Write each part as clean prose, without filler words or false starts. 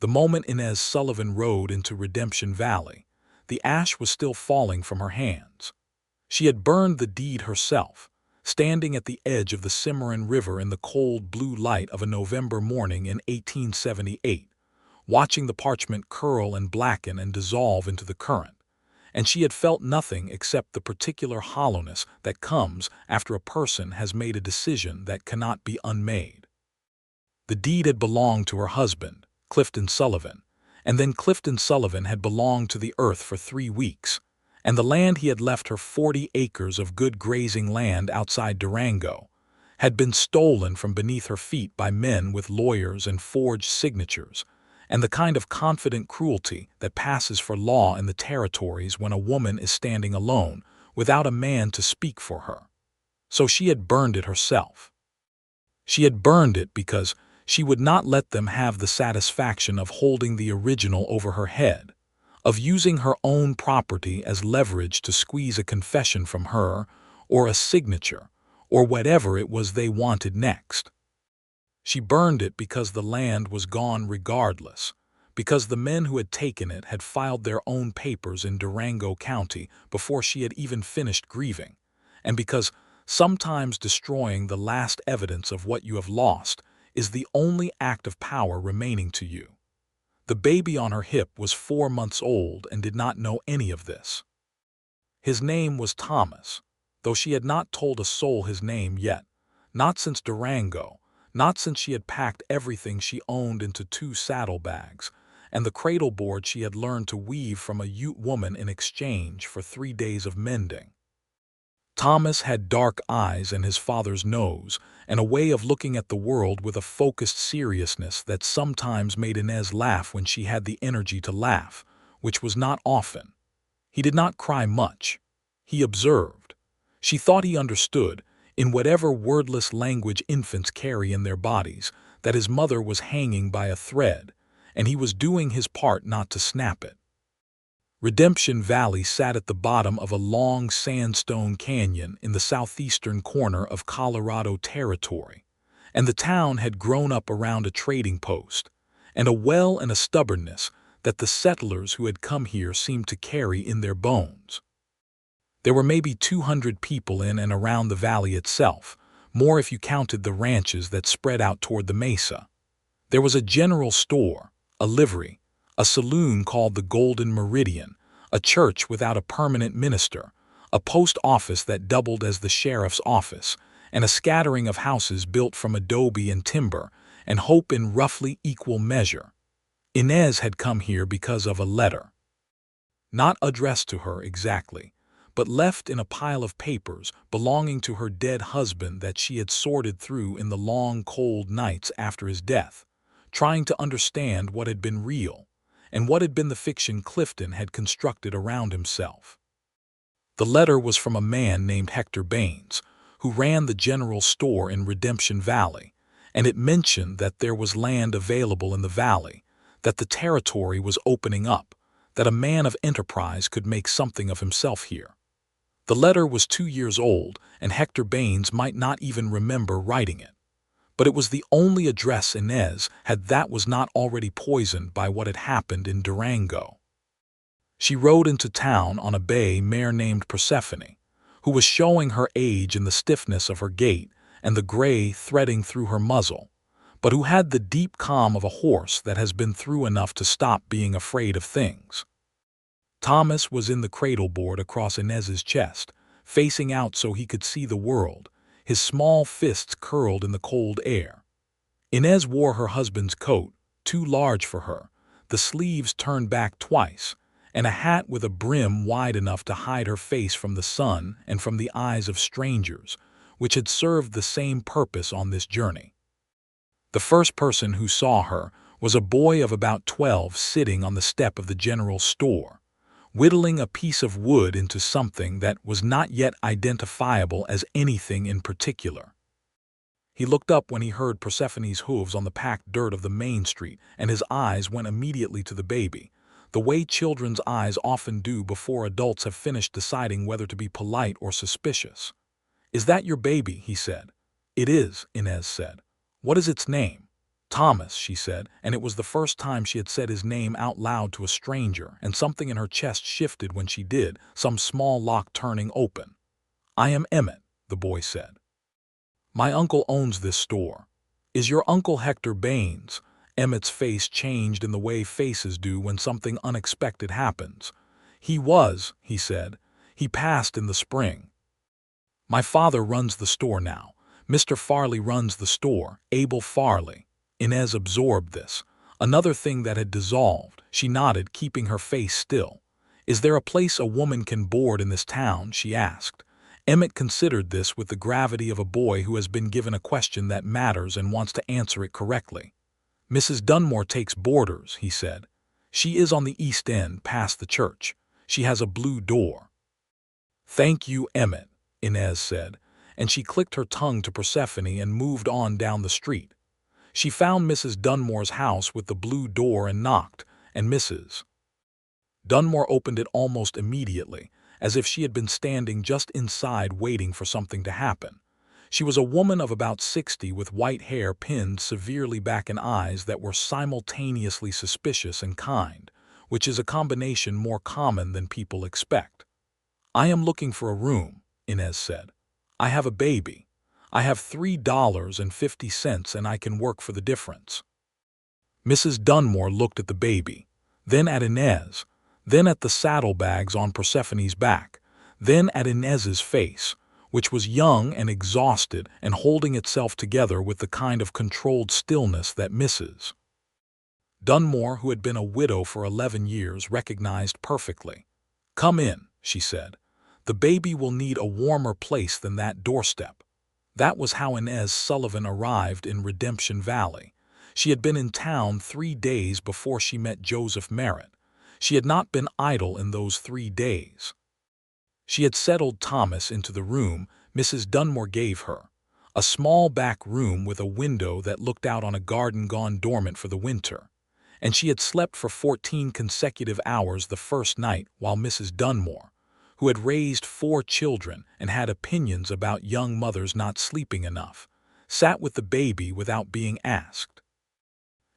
The moment Inez Sullivan rode into Redemption Valley, the ash was still falling from her hands. She had burned the deed herself, standing at the edge of the Cimarron River in the cold blue light of a November morning in 1878, watching the parchment curl and blacken and dissolve into the current, and she had felt nothing except the particular hollowness that comes after a person has made a decision that cannot be unmade. The deed had belonged to her husband, Clifton Sullivan, and then Clifton Sullivan had belonged to the earth for 3 weeks, and the land he had left her, 40 acres of good grazing land outside Durango, had been stolen from beneath her feet by men with lawyers and forged signatures, and the kind of confident cruelty that passes for law in the territories when a woman is standing alone, without a man to speak for her. So she had burned it herself. She had burned it because she would not let them have the satisfaction of holding the original over her head, of using her own property as leverage to squeeze a confession from her, or a signature, or whatever it was they wanted next. She burned it because the land was gone regardless, because the men who had taken it had filed their own papers in Durango County before she had even finished grieving, and because sometimes destroying the last evidence of what you have lost is the only act of power remaining to you. The baby on her hip was 4 months old and did not know any of this. His name was Thomas, though she had not told a soul his name yet, not since Durango, not since she had packed everything she owned into 2 saddlebags, and the cradle board she had learned to weave from a Ute woman in exchange for 3 days of mending. Thomas had dark eyes and his father's nose, and a way of looking at the world with a focused seriousness that sometimes made Inez laugh when she had the energy to laugh, which was not often. He did not cry much. He observed. She thought he understood, in whatever wordless language infants carry in their bodies, that his mother was hanging by a thread, and he was doing his part not to snap it. Redemption Valley sat at the bottom of a long sandstone canyon in the southeastern corner of Colorado Territory, and the town had grown up around a trading post, and a well and a stubbornness that the settlers who had come here seemed to carry in their bones. There were maybe 200 people in and around the valley itself, more if you counted the ranches that spread out toward the mesa. There was a general store, a livery, a saloon called the Golden Meridian, a church without a permanent minister, a post office that doubled as the sheriff's office, and a scattering of houses built from adobe and timber, and hope in roughly equal measure. Inez had come here because of a letter. Not addressed to her exactly, but left in a pile of papers belonging to her dead husband that she had sorted through in the long, cold nights after his death, trying to understand what had been real, and what had been the fiction Clifton had constructed around himself. The letter was from a man named Hector Baines, who ran the general store in Redemption Valley, and it mentioned that there was land available in the valley, that the territory was opening up, that a man of enterprise could make something of himself here. The letter was 2 years old, and Hector Baines might not even remember writing it. But it was the only address Inez had that was not already poisoned by what had happened in Durango. She rode into town on a bay mare named Persephone, who was showing her age in the stiffness of her gait and the gray threading through her muzzle, but who had the deep calm of a horse that has been through enough to stop being afraid of things. Thomas was in the cradle board across Inez's chest, facing out so he could see the world, his small fists curled in the cold air. Inez wore her husband's coat, too large for her, the sleeves turned back twice, and a hat with a brim wide enough to hide her face from the sun and from the eyes of strangers, which had served the same purpose on this journey. The first person who saw her was a boy of about 12 sitting on the step of the general store, whittling a piece of wood into something that was not yet identifiable as anything in particular. He looked up when he heard Persephone's hooves on the packed dirt of the main street, and his eyes went immediately to the baby, the way children's eyes often do before adults have finished deciding whether to be polite or suspicious. "Is that your baby?" he said. "It is," Inez said. "What is its name?" "Thomas," she said, and it was the first time she had said his name out loud to a stranger, and something in her chest shifted when she did, some small lock turning open. "I am Emmett," the boy said. "My uncle owns this store. Is your uncle Hector Baines?" Emmett's face changed in the way faces do when something unexpected happens. "He was," he said. "He passed in the spring. My father runs the store now. Mr. Farley runs the store, Abel Farley." Inez absorbed this. Another thing that had dissolved. She nodded, keeping her face still. "Is there a place a woman can board in this town?" she asked. Emmett considered this with the gravity of a boy who has been given a question that matters and wants to answer it correctly. "Mrs. Dunmore takes boarders," he said. "She is on the East End, past the church. She has a blue door." "Thank you, Emmett," Inez said, and she clicked her tongue to Persephone and moved on down the street. She found Mrs. Dunmore's house with the blue door and knocked, and Mrs. Dunmore opened it almost immediately, as if she had been standing just inside waiting for something to happen. She was a woman of about 60 with white hair pinned severely back and eyes that were simultaneously suspicious and kind, which is a combination more common than people expect. "I am looking for a room," Inez said. "I have a baby. I have $3.50 and I can work for the difference." Mrs. Dunmore looked at the baby, then at Inez, then at the saddlebags on Persephone's back, then at Inez's face, which was young and exhausted and holding itself together with the kind of controlled stillness that Mrs. Dunmore, who had been a widow for 11 years, recognized perfectly. "Come in," she said. "The baby will need a warmer place than that doorstep." That was how Inez Sullivan arrived in Redemption Valley. She had been in town 3 days before she met Joseph Merritt. She had not been idle in those 3 days. She had settled Thomas into the room Mrs. Dunmore gave her, a small back room with a window that looked out on a garden gone dormant for the winter, and she had slept for 14 consecutive hours the first night while Mrs. Dunmore, who had raised 4 children and had opinions about young mothers not sleeping enough, sat with the baby without being asked.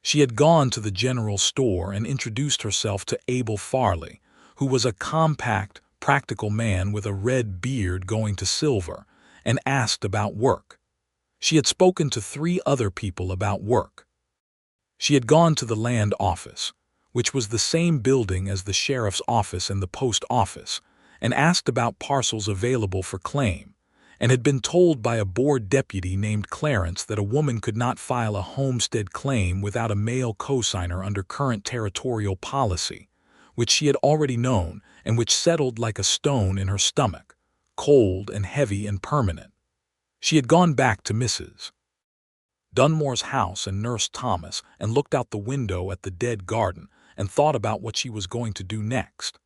She had gone to the general store and introduced herself to Abel Farley, who was a compact, practical man with a red beard going to silver, and asked about work. She had spoken to 3 other people about work. She had gone to the land office, which was the same building as the sheriff's office and the post office, and asked about parcels available for claim, and had been told by a board deputy named Clarence that a woman could not file a homestead claim without a male cosigner under current territorial policy, which she had already known and which settled like a stone in her stomach, cold and heavy and permanent. She had gone back to Mrs. Dunmore's house and nursed Thomas and looked out the window at the dead garden and thought about what she was going to do next.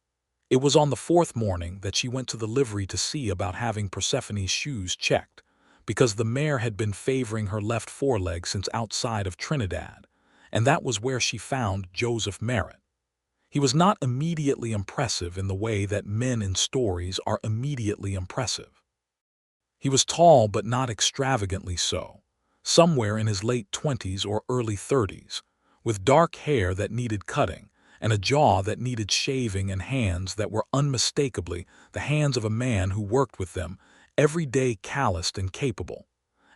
It was on the 4th morning that she went to the livery to see about having Persephone's shoes checked, because the mare had been favoring her left foreleg since outside of Trinidad, and that was where she found Joseph Merritt. He was not immediately impressive in the way that men in stories are immediately impressive. He was tall but not extravagantly so, somewhere in his late 20s or early 30s, with dark hair that needed cutting, and a jaw that needed shaving and hands that were unmistakably the hands of a man who worked with them every day, calloused and capable,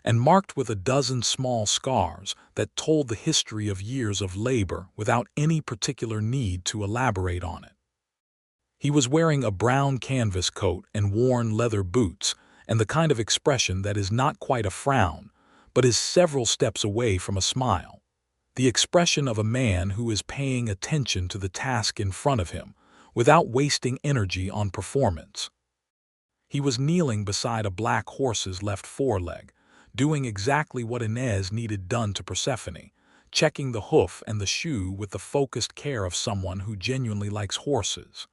and marked with a dozen small scars that told the history of years of labor without any particular need to elaborate on it. He was wearing a brown canvas coat and worn leather boots, and the kind of expression that is not quite a frown, but is several steps away from a smile. The expression of a man who is paying attention to the task in front of him, without wasting energy on performance. He was kneeling beside a black horse's left foreleg, doing exactly what Inez needed done to Persephone, checking the hoof and the shoe with the focused care of someone who genuinely likes horses.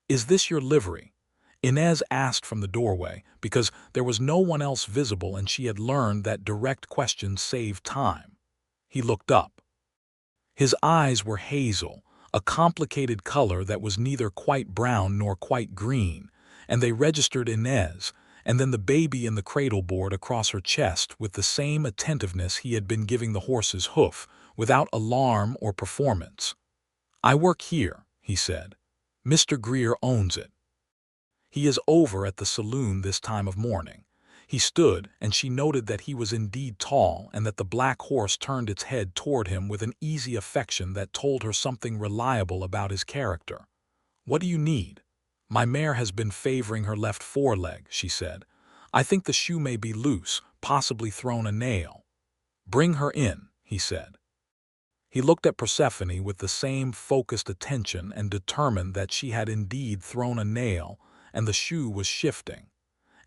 "Is this your livery?" Inez asked from the doorway, because there was no one else visible and she had learned that direct questions saved time. He looked up. His eyes were hazel, a complicated color that was neither quite brown nor quite green, and they registered Inez, and then the baby in the cradle board across her chest with the same attentiveness he had been giving the horse's hoof, without alarm or performance. "I work here," he said. "Mr. Greer owns it. He is over at the saloon this time of morning." He stood, and she noted that he was indeed tall and that the black horse turned its head toward him with an easy affection that told her something reliable about his character. "What do you need?" "My mare has been favoring her left foreleg," she said. "I think the shoe may be loose, possibly thrown a nail." "Bring her in," he said. He looked at Persephone with the same focused attention and determined that she had indeed thrown a nail and the shoe was shifting.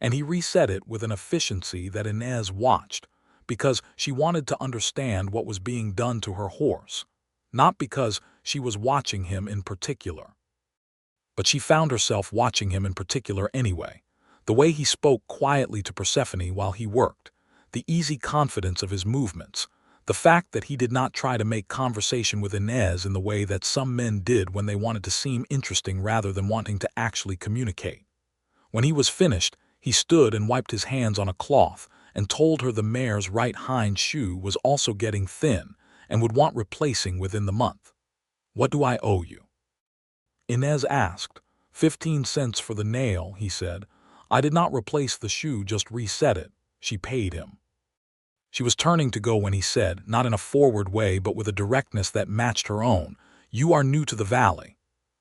And he reset it with an efficiency that Inez watched, because she wanted to understand what was being done to her horse, not because she was watching him in particular. But she found herself watching him in particular anyway. The way he spoke quietly to Persephone while he worked, the easy confidence of his movements, the fact that he did not try to make conversation with Inez in the way that some men did when they wanted to seem interesting rather than wanting to actually communicate. When he was finished, he stood and wiped his hands on a cloth and told her the mare's right hind shoe was also getting thin and would want replacing within the month. "What do I owe you?" Inez asked. 15 cents for the nail," he said. "I did not replace the shoe, just reset it." She paid him. She was turning to go when he said, not in a forward way but with a directness that matched her own, "You are new to the valley."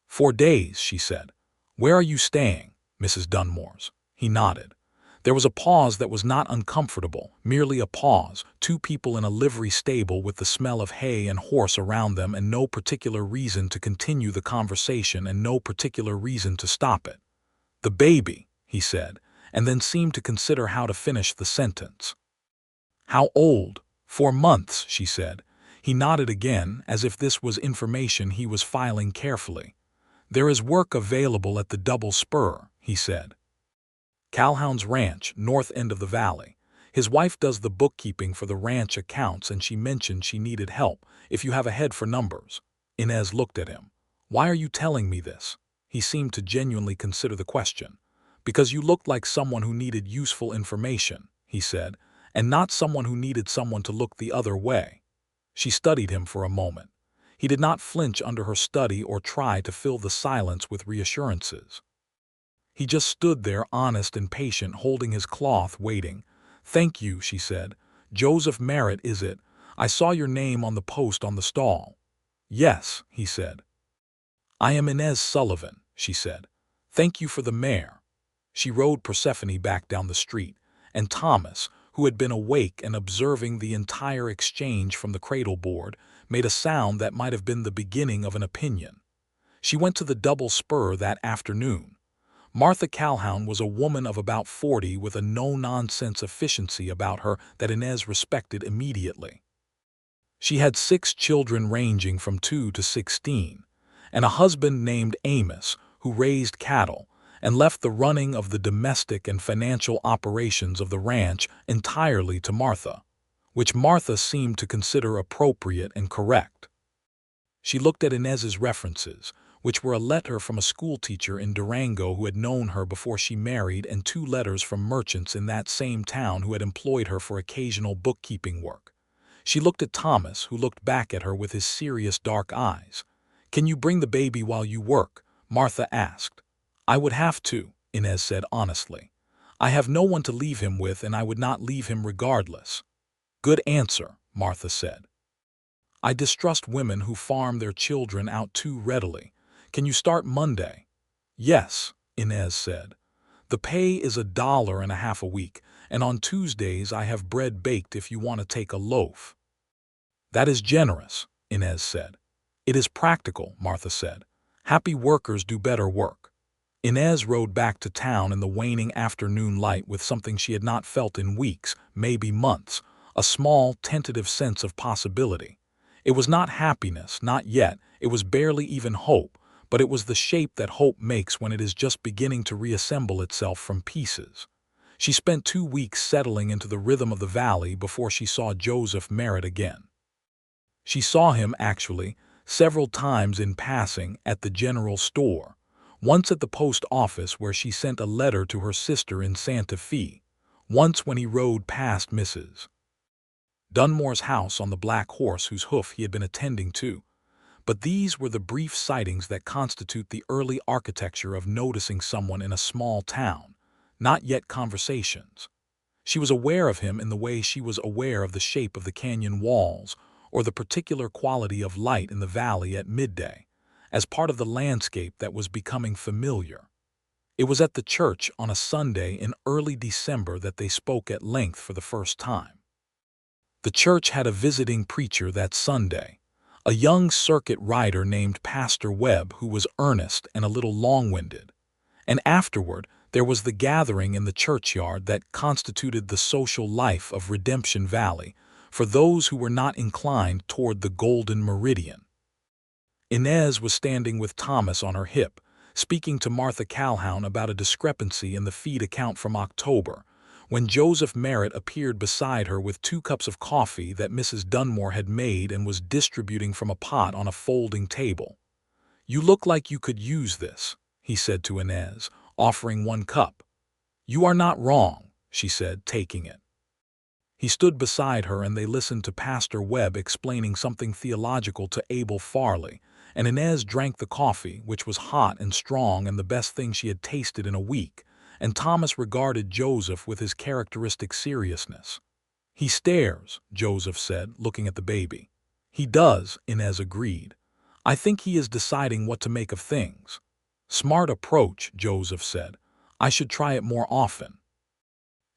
"4 days," she said. "Where are you staying?" "Mrs. Dunmore's." He nodded. There was a pause that was not uncomfortable, merely a pause, 2 people in a livery stable with the smell of hay and horse around them and no particular reason to continue the conversation and no particular reason to stop it. "The baby," he said, and then seemed to consider how to finish the sentence. "How old?" 4 months, she said. He nodded again, as if this was information he was filing carefully. "There is work available at the Double Spur," he said. "Calhoun's ranch, north end of the valley. His wife does the bookkeeping for the ranch accounts and she mentioned she needed help, if you have a head for numbers." Inez looked at him. "Why are you telling me this?" He seemed to genuinely consider the question. "Because you looked like someone who needed useful information," he said, "and not someone who needed someone to look the other way." She studied him for a moment. He did not flinch under her study or try to fill the silence with reassurances. He just stood there, honest and patient, holding his cloth, waiting. "Thank you," she said. "Joseph Merritt, is it? I saw your name on the post on the stall." "Yes," he said. "I am Inez Sullivan," she said. "Thank you for the mare." She rode Persephone back down the street, and Thomas, who had been awake and observing the entire exchange from the cradle board, made a sound that might have been the beginning of an opinion. She went to the Double Spur that afternoon. Martha Calhoun was a woman of about 40 with a no-nonsense efficiency about her that Inez respected immediately. She had 6 children ranging from 2 to 16, and a husband named Amos who raised cattle and left the running of the domestic and financial operations of the ranch entirely to Martha, which Martha seemed to consider appropriate and correct. She looked at Inez's references, which were a letter from a schoolteacher in Durango who had known her before she married and 2 letters from merchants in that same town who had employed her for occasional bookkeeping work. She looked at Thomas, who looked back at her with his serious dark eyes. "Can you bring the baby while you work?" Martha asked. "I would have to," Inez said honestly. "I have no one to leave him with and I would not leave him regardless." "Good answer," Martha said. "I distrust women who farm their children out too readily. Can you start Monday?" "Yes," Inez said. "The pay is $1.50 a week, and on Tuesdays I have bread baked if you want to take a loaf." "That is generous," Inez said. "It is practical," Martha said. "Happy workers do better work." Inez rode back to town in the waning afternoon light with something she had not felt in weeks, maybe months, a small, tentative sense of possibility. It was not happiness, not yet, it was barely even hope, but it was the shape that hope makes when it is just beginning to reassemble itself from pieces. She spent 2 weeks settling into the rhythm of the valley before she saw Joseph Merritt again. She saw him, actually, several times in passing at the general store. Once at the post office where she sent a letter to her sister in Santa Fe, once when he rode past Mrs. Dunmore's house on the black horse whose hoof he had been attending to. But these were the brief sightings that constitute the early architecture of noticing someone in a small town, not yet conversations. She was aware of him in the way she was aware of the shape of the canyon walls or the particular quality of light in the valley at midday, as part of the landscape that was becoming familiar. It was at the church on a Sunday in early December that they spoke at length for the first time. The church had a visiting preacher that Sunday, a young circuit rider named Pastor Webb who was earnest and a little long-winded. And afterward, there was the gathering in the churchyard that constituted the social life of Redemption Valley for those who were not inclined toward the Golden Meridian. Inez was standing with Thomas on her hip, speaking to Martha Calhoun about a discrepancy in the feed account from October, when Joseph Merritt appeared beside her with 2 cups of coffee that Mrs. Dunmore had made and was distributing from a pot on a folding table. "You look like you could use this," he said to Inez, offering 1 cup. "You are not wrong," she said, taking it. He stood beside her and they listened to Pastor Webb explaining something theological to Abel Farley, and Inez drank the coffee, which was hot and strong and the best thing she had tasted in a week, and Thomas regarded Joseph with his characteristic seriousness. "He stares," Joseph said, looking at the baby. "He does," Inez agreed. "I think he is deciding what to make of things." "Smart approach," Joseph said. "I should try it more often."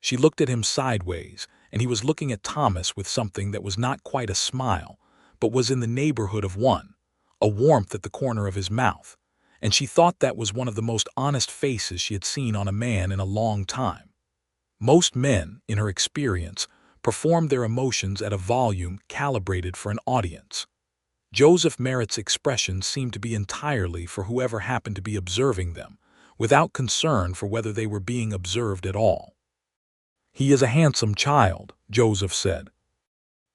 She looked at him sideways, and he was looking at Thomas with something that was not quite a smile, but was in the neighborhood of one, a warmth at the corner of his mouth, and she thought that was one of the most honest faces she had seen on a man in a long time. Most men, in her experience, performed their emotions at a volume calibrated for an audience. Joseph Merritt's expression seemed to be entirely for whoever happened to be observing them, without concern for whether they were being observed at all. "He is a handsome child," Joseph said.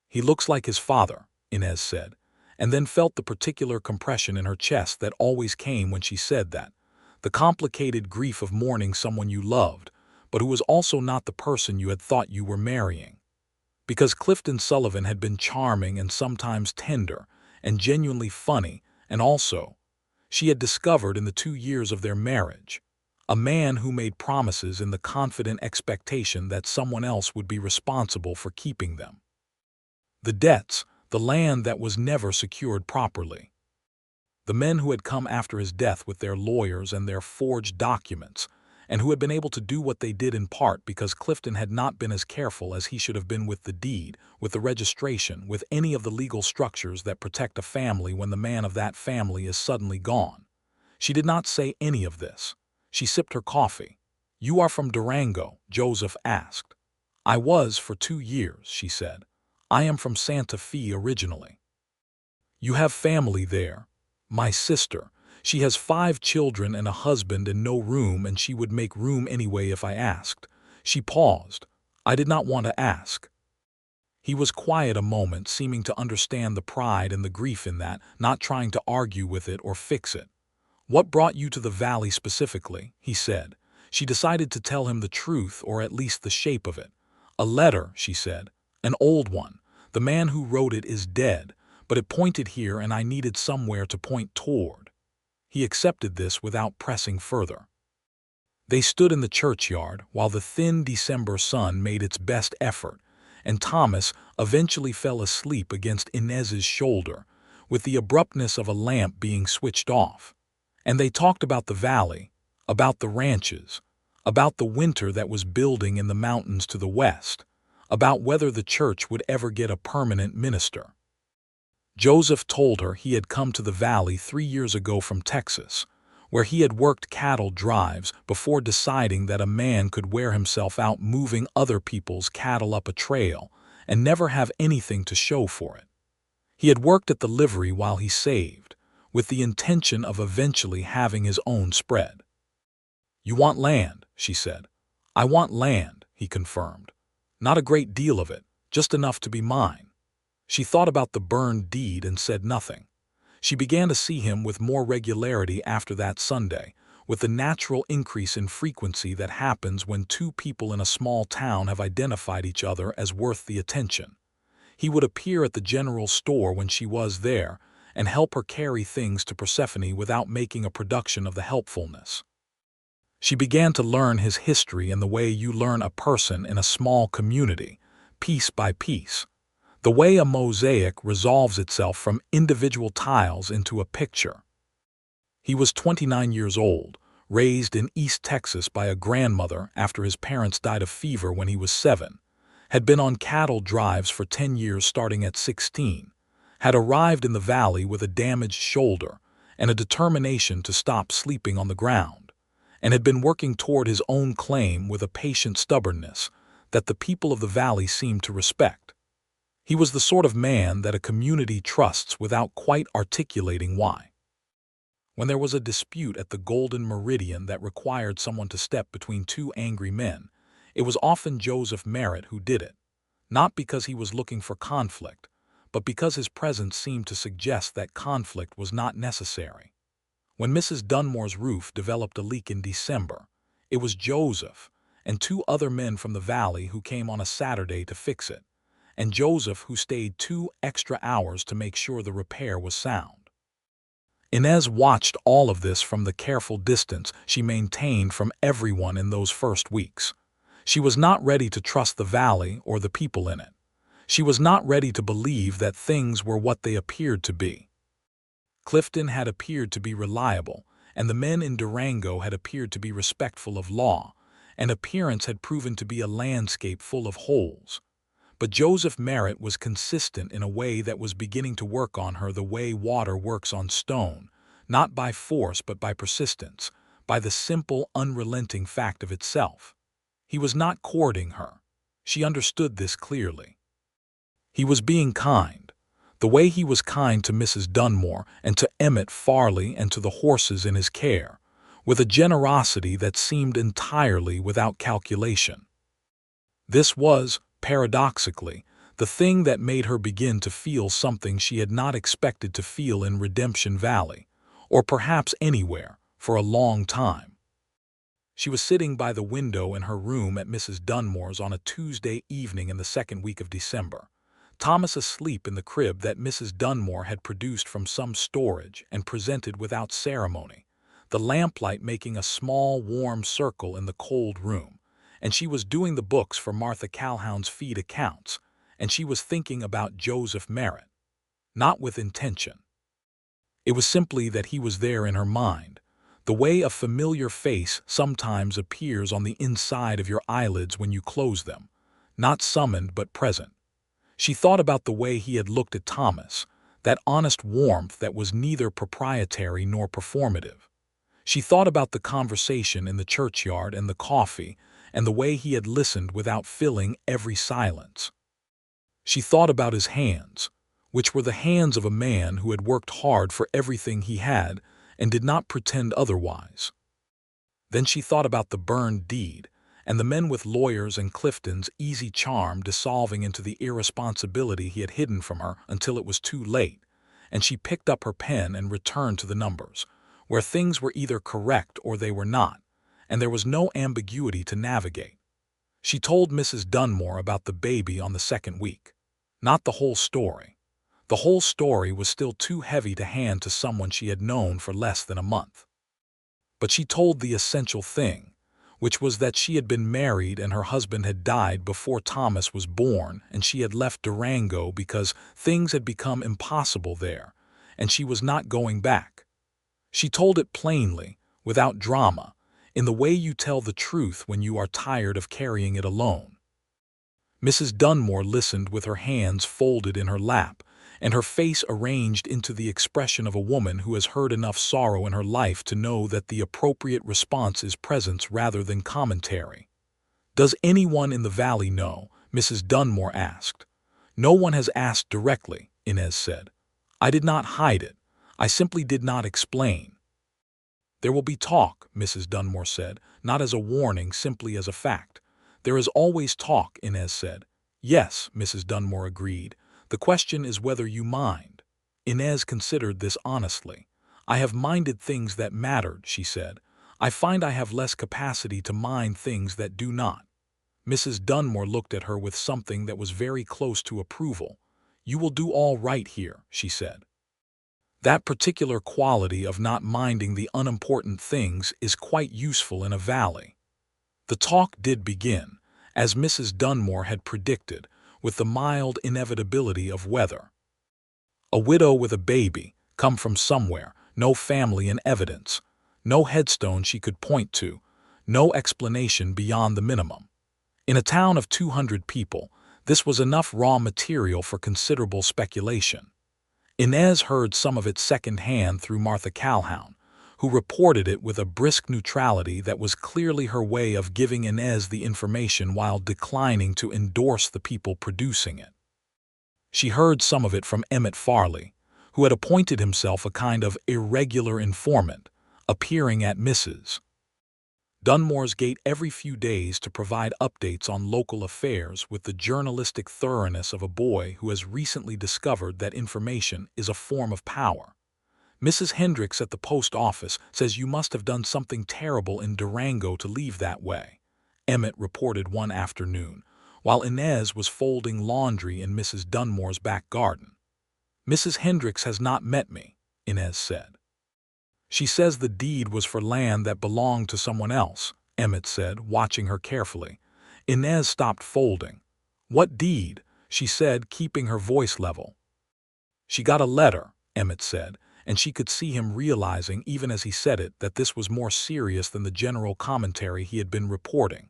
"He looks like his father," Inez said, and then felt the particular compression in her chest that always came when she said that, the complicated grief of mourning someone you loved, but who was also not the person you had thought you were marrying. Because Clifton Sullivan had been charming and sometimes tender and genuinely funny, and also, she had discovered in the 2 years of their marriage, a man who made promises in the confident expectation that someone else would be responsible for keeping them. The debts, the land that was never secured properly. The men who had come after his death with their lawyers and their forged documents, and who had been able to do what they did in part because Clifton had not been as careful as he should have been with the deed, with the registration, with any of the legal structures that protect a family when the man of that family is suddenly gone. She did not say any of this. She sipped her coffee. "You are from Durango?" Joseph asked. "I was for 2 years," she said. "I am from Santa Fe originally." "You have family there?" "My sister. She has 5 children and a husband and no room, and she would make room anyway if I asked." She paused. "I did not want to ask." He was quiet a moment, seeming to understand the pride and the grief in that, not trying to argue with it or fix it. "What brought you to the valley specifically?" he said. She decided to tell him the truth, or at least the shape of it. "A letter," she said. "An old one. The man who wrote it is dead, but it pointed here and I needed somewhere to point toward." He accepted this without pressing further. They stood in the churchyard while the thin December sun made its best effort, and Thomas eventually fell asleep against Inez's shoulder, with the abruptness of a lamp being switched off. And they talked about the valley, about the ranches, about the winter that was building in the mountains to the west, about whether the church would ever get a permanent minister. Joseph told her he had come to the valley 3 years ago from Texas, where he had worked cattle drives before deciding that a man could wear himself out moving other people's cattle up a trail and never have anything to show for it. He had worked at the livery while he saved, with the intention of eventually having his own spread. "You want land," she said. "I want land," he confirmed. "Not a great deal of it, just enough to be mine." She thought about the burned deed and said nothing. She began to see him with more regularity after that Sunday, with the natural increase in frequency that happens when two people in a small town have identified each other as worth the attention. He would appear at the general store when she was there and help her carry things to Persephone without making a production of the helpfulness. She began to learn his history in the way you learn a person in a small community, piece by piece, the way a mosaic resolves itself from individual tiles into a picture. He was 29 years old, raised in East Texas by a grandmother after his parents died of fever when he was 7, had been on cattle drives for 10 years starting at 16, had arrived in the valley with a damaged shoulder and a determination to stop sleeping on the ground, and had been working toward his own claim with a patient stubbornness that the people of the valley seemed to respect. He was the sort of man that a community trusts without quite articulating why. When there was a dispute at the Golden Meridian that required someone to step between two angry men, it was often Joseph Merritt who did it, not because he was looking for conflict, but because his presence seemed to suggest that conflict was not necessary. When Mrs. Dunmore's roof developed a leak in December, it was Joseph and 2 other men from the valley who came on a Saturday to fix it, and Joseph who stayed 2 extra hours to make sure the repair was sound. Inez watched all of this from the careful distance she maintained from everyone in those first weeks. She was not ready to trust the valley or the people in it. She was not ready to believe that things were what they appeared to be. Clifton had appeared to be reliable, and the men in Durango had appeared to be respectful of law, and appearance had proven to be a landscape full of holes. But Joseph Merritt was consistent in a way that was beginning to work on her the way water works on stone, not by force but by persistence, by the simple, unrelenting fact of itself. He was not courting her. She understood this clearly. He was being kind, the way he was kind to Mrs. Dunmore and to Emmett Farley and to the horses in his care, with a generosity that seemed entirely without calculation. This was, paradoxically, the thing that made her begin to feel something she had not expected to feel in Redemption Valley, or perhaps anywhere, for a long time. She was sitting by the window in her room at Mrs. Dunmore's on a Tuesday evening in the second week of December, Thomas asleep in the crib that Mrs. Dunmore had produced from some storage and presented without ceremony, the lamplight making a small, warm circle in the cold room, and she was doing the books for Martha Calhoun's feed accounts, and she was thinking about Joseph Merritt, not with intention. It was simply that he was there in her mind, the way a familiar face sometimes appears on the inside of your eyelids when you close them, not summoned but present. She thought about the way he had looked at Thomas, that honest warmth that was neither proprietary nor performative. She thought about the conversation in the churchyard and the coffee, and the way he had listened without filling every silence. She thought about his hands, which were the hands of a man who had worked hard for everything he had and did not pretend otherwise. Then she thought about the burned deed, and the men with lawyers and Clifton's easy charm dissolving into the irresponsibility he had hidden from her until it was too late, and she picked up her pen and returned to the numbers, where things were either correct or they were not, and there was no ambiguity to navigate. She told Mrs. Dunmore about the baby on the second week. Not the whole story. The whole story was still too heavy to hand to someone she had known for less than a month. But she told the essential thing, which was that she had been married and her husband had died before Thomas was born, and she had left Durango because things had become impossible there, and she was not going back. She told it plainly, without drama, in the way you tell the truth when you are tired of carrying it alone. Mrs. Dunmore listened with her hands folded in her lap, and her face arranged into the expression of a woman who has heard enough sorrow in her life to know that the appropriate response is presence rather than commentary. "Does anyone in the valley know?" Mrs. Dunmore asked. "No one has asked directly," Inez said. "I did not hide it. I simply did not explain." "There will be talk," Mrs. Dunmore said, not as a warning, simply as a fact. "There is always talk," Inez said. "Yes," Mrs. Dunmore agreed. "The question is whether you mind." Inez considered this honestly. "I have minded things that mattered," she said. I find I have less capacity to mind things that do not. Mrs. Dunmore looked at her with something that was very close to approval. You will do all right here, she said. That particular quality of not minding the unimportant things is quite useful in a valley. The talk did begin, as Mrs. Dunmore had predicted, with the mild inevitability of weather. A widow with a baby, come from somewhere, no family in evidence, no headstone she could point to, no explanation beyond the minimum. In a town of 200 people, this was enough raw material for considerable speculation. Inez heard some of it second-hand through Martha Calhoun, who reported it with a brisk neutrality that was clearly her way of giving Inez the information while declining to endorse the people producing it. She heard some of it from Emmett Farley, who had appointed himself a kind of irregular informant, appearing at Mrs. Dunmore's gate every few days to provide updates on local affairs with the journalistic thoroughness of a boy who has recently discovered that information is a form of power. Mrs. Hendricks at the post office says you must have done something terrible in Durango to leave that way, Emmett reported one afternoon, while Inez was folding laundry in Mrs. Dunmore's back garden. Mrs. Hendricks has not met me, Inez said. She says the deed was for land that belonged to someone else, Emmett said, watching her carefully. Inez stopped folding. What deed? She said, keeping her voice level. She got a letter, Emmett said, and she could see him realizing, even as he said it, that this was more serious than the general commentary he had been reporting.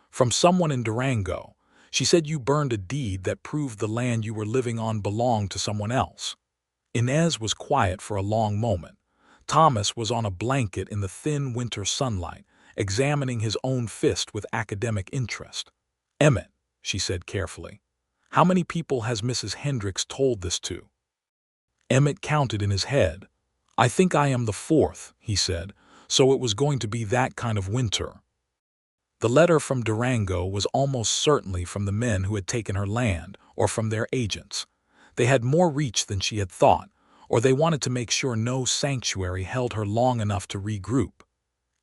From someone in Durango. She said you burned a deed that proved the land you were living on belonged to someone else. Inez was quiet for a long moment. Thomas was on a blanket in the thin winter sunlight, examining his own fist with academic interest. Emmett, she said carefully, how many people has Mrs. Hendricks told this to? Emmett counted in his head. I think I am the fourth, he said, so it was going to be that kind of winter. The letter from Durango was almost certainly from the men who had taken her land, or from their agents. They had more reach than she had thought, or they wanted to make sure no sanctuary held her long enough to regroup.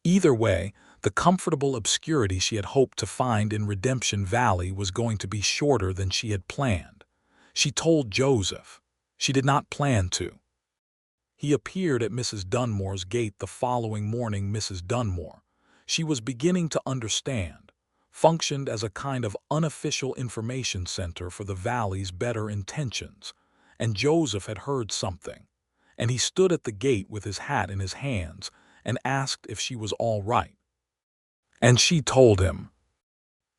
Either way, the comfortable obscurity she had hoped to find in Redemption Valley was going to be shorter than she had planned. She told Joseph. She did not plan to. He appeared at Mrs. Dunmore's gate the following morning. Mrs. Dunmore, she was beginning to understand, functioned as a kind of unofficial information center for the valley's better intentions, and Joseph had heard something, and he stood at the gate with his hat in his hands and asked if she was all right. And she told him.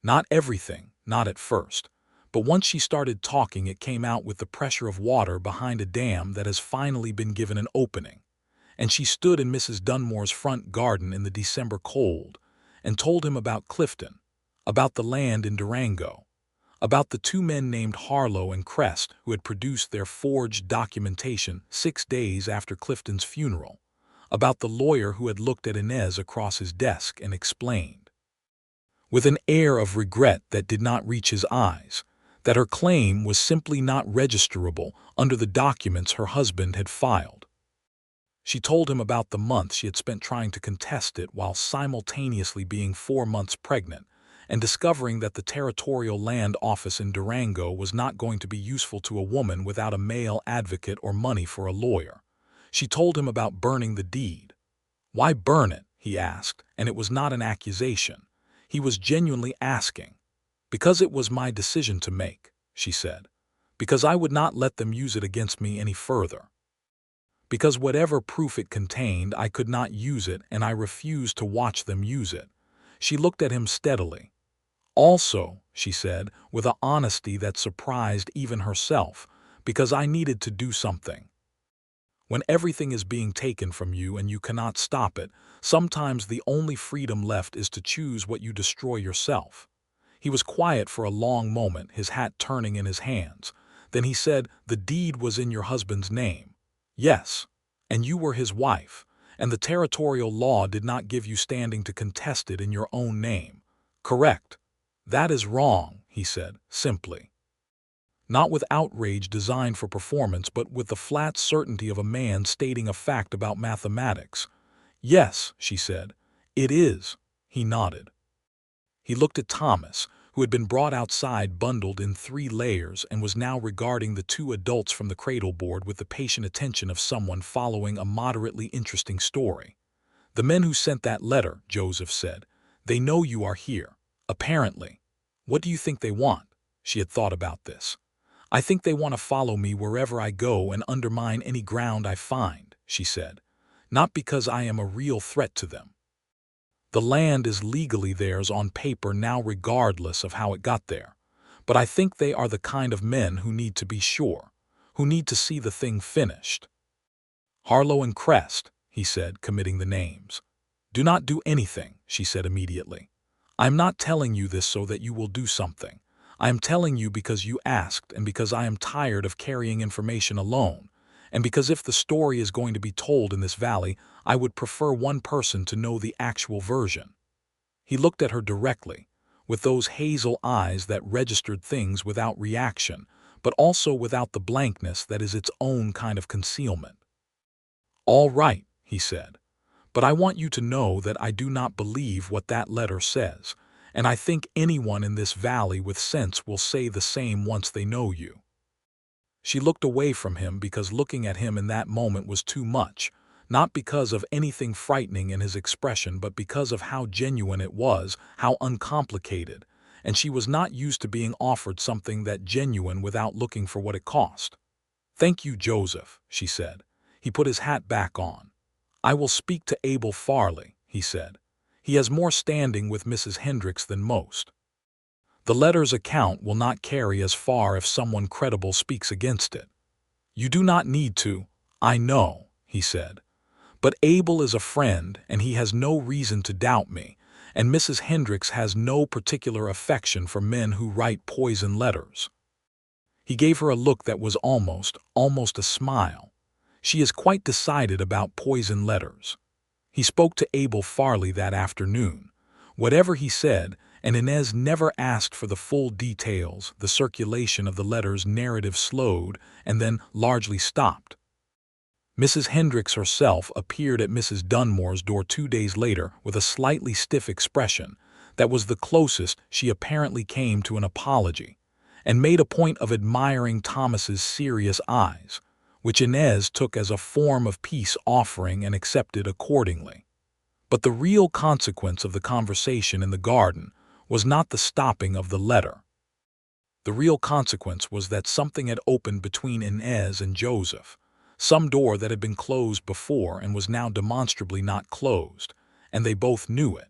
Not everything, not at first, but once she started talking it came out with the pressure of water behind a dam that has finally been given an opening. And she stood in Mrs. Dunmore's front garden in the December cold and told him about Clifton, about the land in Durango, about the two men named Harlow and Crest who had produced their forged documentation 6 days after Clifton's funeral, about the lawyer who had looked at Inez across his desk and explained, with an air of regret that did not reach his eyes, that her claim was simply not registerable under the documents her husband had filed. She told him about the months she had spent trying to contest it while simultaneously being 4 months pregnant, and discovering that the territorial land office in Durango was not going to be useful to a woman without a male advocate or money for a lawyer. She told him about burning the deed. Why burn it? He asked, and it was not an accusation. He was genuinely asking. Because it was my decision to make, she said. Because I would not let them use it against me any further. Because whatever proof it contained, I could not use it, and I refused to watch them use it. She looked at him steadily. Also, she said, with an honesty that surprised even herself, because I needed to do something. When everything is being taken from you and you cannot stop it, sometimes the only freedom left is to choose what you destroy yourself. He was quiet for a long moment, his hat turning in his hands. Then he said, the deed was in your husband's name. Yes, and you were his wife, and the territorial law did not give you standing to contest it in your own name. Correct. That is wrong, he said, simply. Not with outrage designed for performance, but with the flat certainty of a man stating a fact about mathematics. Yes, she said, "It is," he nodded. He looked at Thomas, who had been brought outside bundled in 3 layers and was now regarding the 2 adults from the cradle board with the patient attention of someone following a moderately interesting story. "The men who sent that letter," Joseph said, "they know you are here, apparently. What do you think they want?" She had thought about this. "I think they want to follow me wherever I go and undermine any ground I find," she said. "Not because I am a real threat to them. The land is legally theirs on paper now regardless of how it got there. But I think they are the kind of men who need to be sure, who need to see the thing finished." "Harlow and Crest," he said, committing the names. "Do not do anything," she said immediately. "I am not telling you this so that you will do something. I am telling you because you asked and because I am tired of carrying information alone, and because if the story is going to be told in this valley, I would prefer one person to know the actual version." He looked at her directly, with those hazel eyes that registered things without reaction, but also without the blankness that is its own kind of concealment. "All right," he said, "but I want you to know that I do not believe what that letter says, and I think anyone in this valley with sense will say the same once they know you." She looked away from him because looking at him in that moment was too much, not because of anything frightening in his expression but because of how genuine it was, how uncomplicated, and she was not used to being offered something that genuine without looking for what it cost. "Thank you, Joseph," she said. He put his hat back on. "I will speak to Abel Farley," he said. "He has more standing with Mrs. Hendricks than most. The letter's account will not carry as far if someone credible speaks against it." "You do not need to, I know," he said. "But Abel is a friend and he has no reason to doubt me, and Mrs. Hendricks has no particular affection for men who write poison letters." He gave her a look that was almost a smile. "She is quite decided about poison letters." He spoke to Abel Farley that afternoon. Whatever he said, and Inez never asked for the full details, the circulation of the letter's narrative slowed and then largely stopped. Mrs. Hendricks herself appeared at Mrs. Dunmore's door 2 days later with a slightly stiff expression that was the closest she apparently came to an apology, and made a point of admiring Thomas's serious eyes, which Inez took as a form of peace offering and accepted accordingly. But the real consequence of the conversation in the garden was not the stopping of the letter. The real consequence was that something had opened between Inez and Joseph, some door that had been closed before and was now demonstrably not closed, and they both knew it.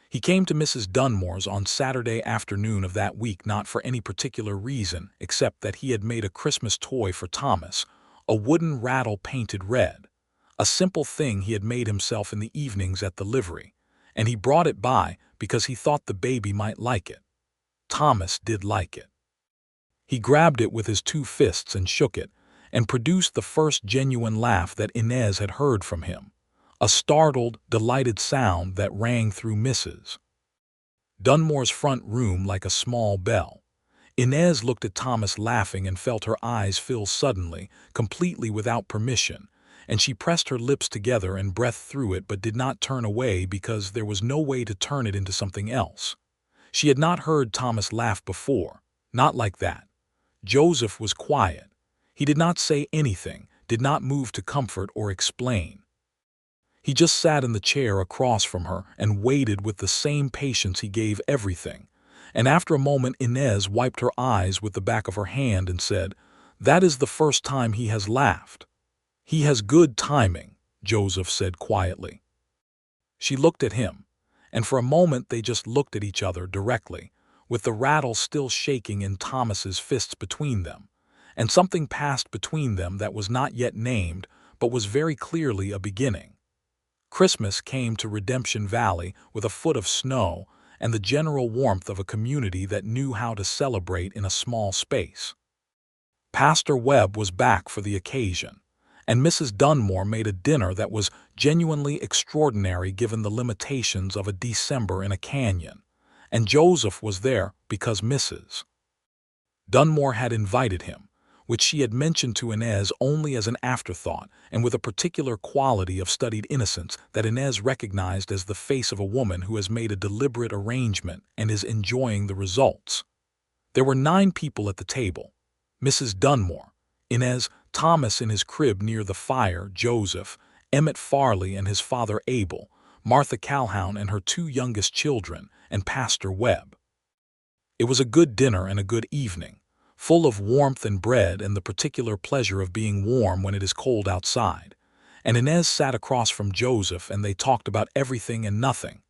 He came to Mrs. Dunmore's on Saturday afternoon of that week not for any particular reason except that he had made a Christmas toy for Thomas, a wooden rattle painted red, a simple thing he had made himself in the evenings at the livery, and he brought it by because he thought the baby might like it. Thomas did like it. He grabbed it with his 2 fists and shook it, and produced the first genuine laugh that Inez had heard from him, a startled, delighted sound that rang through Mrs. Dunmore's front room like a small bell. Inez looked at Thomas laughing and felt her eyes fill suddenly, completely without permission, and she pressed her lips together and breathed through it but did not turn away because there was no way to turn it into something else. She had not heard Thomas laugh before, not like that. Joseph was quiet. He did not say anything, did not move to comfort or explain. He just sat in the chair across from her and waited with the same patience he gave everything. And after a moment Inez wiped her eyes with the back of her hand and said, "That is the first time he has laughed." "He has good timing," Joseph said quietly. She looked at him, and for a moment they just looked at each other directly, with the rattle still shaking in Thomas's fists between them, and something passed between them that was not yet named but was very clearly a beginning. Christmas came to Redemption Valley with a foot of snow and the general warmth of a community that knew how to celebrate in a small space. Pastor Webb was back for the occasion, and Mrs. Dunmore made a dinner that was genuinely extraordinary given the limitations of a December in a canyon, and Joseph was there because Mrs. Dunmore had invited him, which she had mentioned to Inez only as an afterthought and with a particular quality of studied innocence that Inez recognized as the face of a woman who has made a deliberate arrangement and is enjoying the results. There were 9 people at the table: Mrs. Dunmore, Inez, Thomas in his crib near the fire, Joseph, Emmett Farley and his father Abel, Martha Calhoun and her 2 youngest children, and Pastor Webb. It was a good dinner and a good evening, full of warmth and bread and the particular pleasure of being warm when it is cold outside. And Inez sat across from Joseph and they talked about everything and nothing: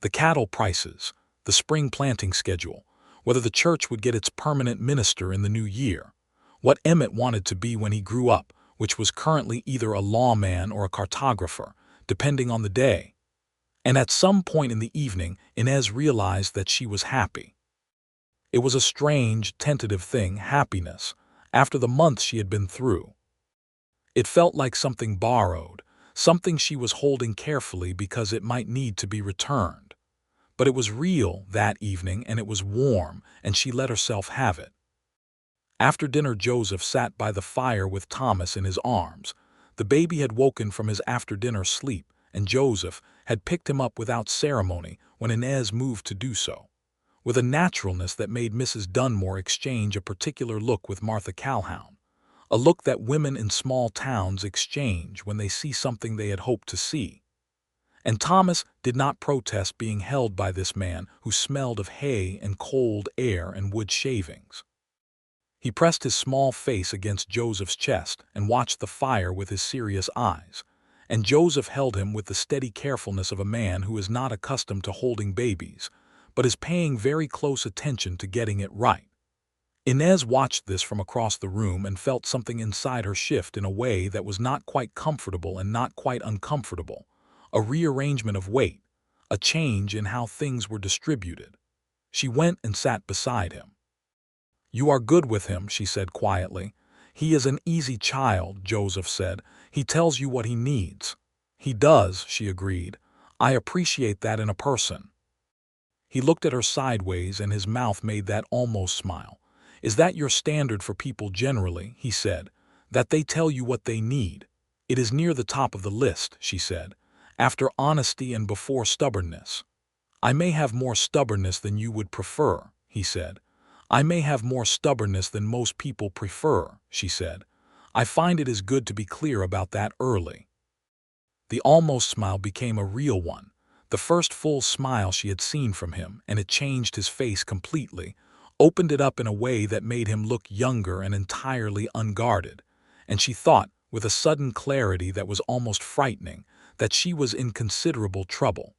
the cattle prices, the spring planting schedule, whether the church would get its permanent minister in the new year, what Emmett wanted to be when he grew up, which was currently either a lawman or a cartographer, depending on the day. And at some point in the evening, Inez realized that she was happy. It was a strange, tentative thing, happiness, after the months she had been through. It felt like something borrowed, something she was holding carefully because it might need to be returned. But it was real that evening and it was warm, and she let herself have it. After dinner, Joseph sat by the fire with Thomas in his arms. The baby had woken from his after-dinner sleep, and Joseph had picked him up without ceremony when Inez moved to do so, with a naturalness that made Mrs. Dunmore exchange a particular look with Martha Calhoun, a look that women in small towns exchange when they see something they had hoped to see. And Thomas did not protest being held by this man who smelled of hay and cold air and wood shavings. He pressed his small face against Joseph's chest and watched the fire with his serious eyes, and Joseph held him with the steady carefulness of a man who is not accustomed to holding babies, but is paying very close attention to getting it right. Inez watched this from across the room and felt something inside her shift in a way that was not quite comfortable and not quite uncomfortable, a rearrangement of weight, a change in how things were distributed. She went and sat beside him. "You are good with him," she said quietly. "He is an easy child," Joseph said. "He tells you what he needs." "He does," she agreed. "I appreciate that in a person." He looked at her sideways and his mouth made that almost smile. "Is that your standard for people generally?" he said. "That they tell you what they need?" "It is near the top of the list," she said, "after honesty and before stubbornness." "I may have more stubbornness than you would prefer," he said. "I may have more stubbornness than most people prefer," she said. "I find it is good to be clear about that early." The almost smile became a real one, the first full smile she had seen from him, and it changed his face completely, opened it up in a way that made him look younger and entirely unguarded, and she thought, with a sudden clarity that was almost frightening, that she was in considerable trouble.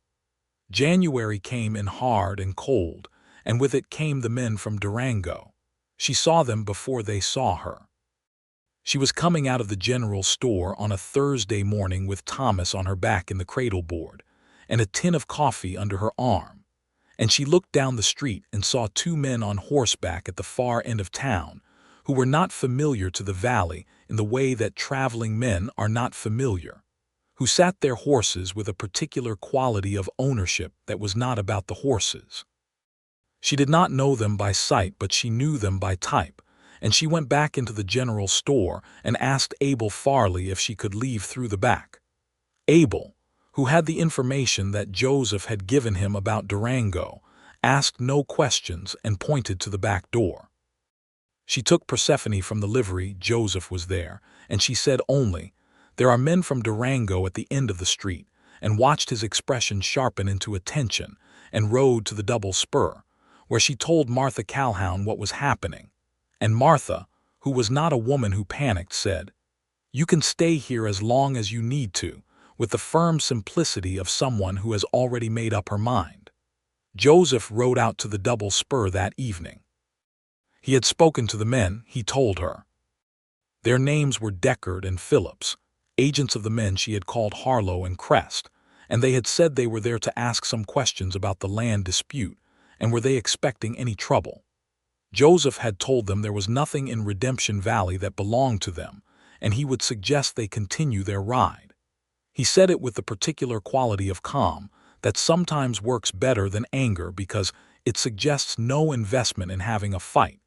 January came in hard and cold, and with it came the men from Durango. She saw them before they saw her. She was coming out of the general store on a Thursday morning with Thomas on her back in the cradle board, and a tin of coffee under her arm, and she looked down the street and saw 2 men on horseback at the far end of town, who were not familiar to the valley in the way that traveling men are not familiar, who sat their horses with a particular quality of ownership that was not about the horses. She did not know them by sight, but she knew them by type, and she went back into the general store and asked Abel Farley if she could leave through the back. Abel, who had the information that Joseph had given him about Durango, asked no questions and pointed to the back door. She took Persephone from the livery. Joseph was there, and she said only, "There are men from Durango at the end of the street," and watched his expression sharpen into attention, and rode to the double spur, where she told Martha Calhoun what was happening. And Martha, who was not a woman who panicked, said, "You can stay here as long as you need to," with the firm simplicity of someone who has already made up her mind. Joseph rode out to the double spur that evening. He had spoken to the men, he told her. Their names were Deckard and Phillips, agents of the men she had called Harlow and Crest, and they had said they were there to ask some questions about the land dispute, and were they expecting any trouble. Joseph had told them there was nothing in Redemption Valley that belonged to them, and he would suggest they continue their ride. He said it with the particular quality of calm that sometimes works better than anger because it suggests no investment in having a fight,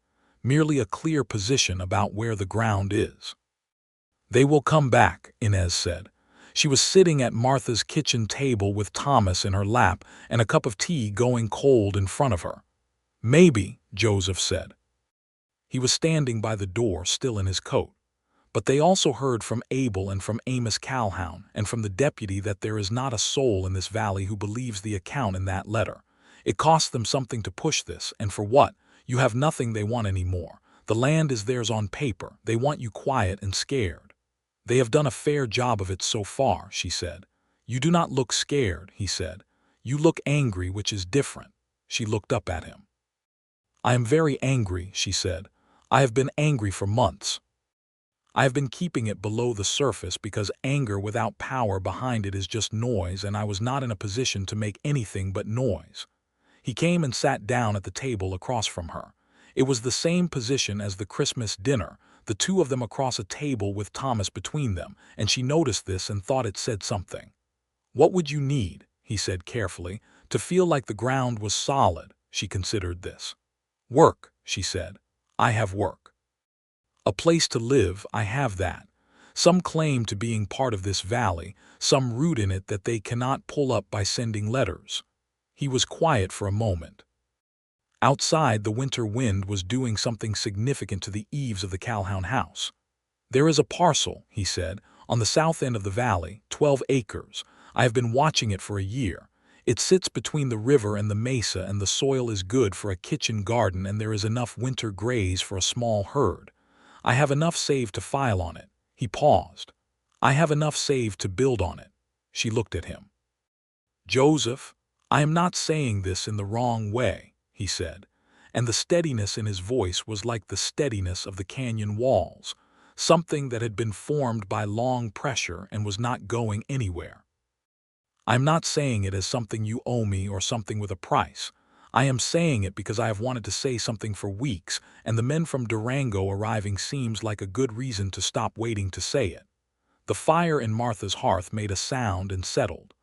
merely a clear position about where the ground is. They will come back, Inez said. She was sitting at Martha's kitchen table with Thomas in her lap and a cup of tea going cold in front of her. Maybe, Joseph said. He was standing by the door, still in his coat. But they also heard from Abel and from Amos Calhoun and from the deputy that there is not a soul in this valley who believes the account in that letter. It cost them something to push this, and for what? You have nothing they want anymore. The land is theirs on paper. They want you quiet and scared. They have done a fair job of it so far, she said. You do not look scared, he said. You look angry, which is different. She looked up at him. I am very angry, she said. I have been angry for months. I have been keeping it below the surface because anger without power behind it is just noise, and I was not in a position to make anything but noise. He came and sat down at the table across from her. It was the same position as the Christmas dinner, the two of them across a table with Thomas between them, and she noticed this and thought it said something. What would you need, he said carefully, to feel like the ground was solid? She considered this. Work, she said. I have work. A place to live, I have that. Some claim to being part of this valley, some root in it that they cannot pull up by sending letters. He was quiet for a moment. Outside, the winter wind was doing something significant to the eaves of the Calhoun house. There is a parcel, he said, on the south end of the valley, 12 acres. I have been watching it for a year. It sits between the river and the mesa, and the soil is good for a kitchen garden, and there is enough winter graze for a small herd. I have enough saved to file on it. He paused. I have enough saved to build on it. She looked at him. Joseph, I am not saying this in the wrong way, he said, and the steadiness in his voice was like the steadiness of the canyon walls, something that had been formed by long pressure and was not going anywhere. I'm not saying it as something you owe me or something with a price. I am saying it because I have wanted to say something for weeks, and the men from Durango arriving seems like a good reason to stop waiting to say it. The fire in Martha's hearth made a sound and settled.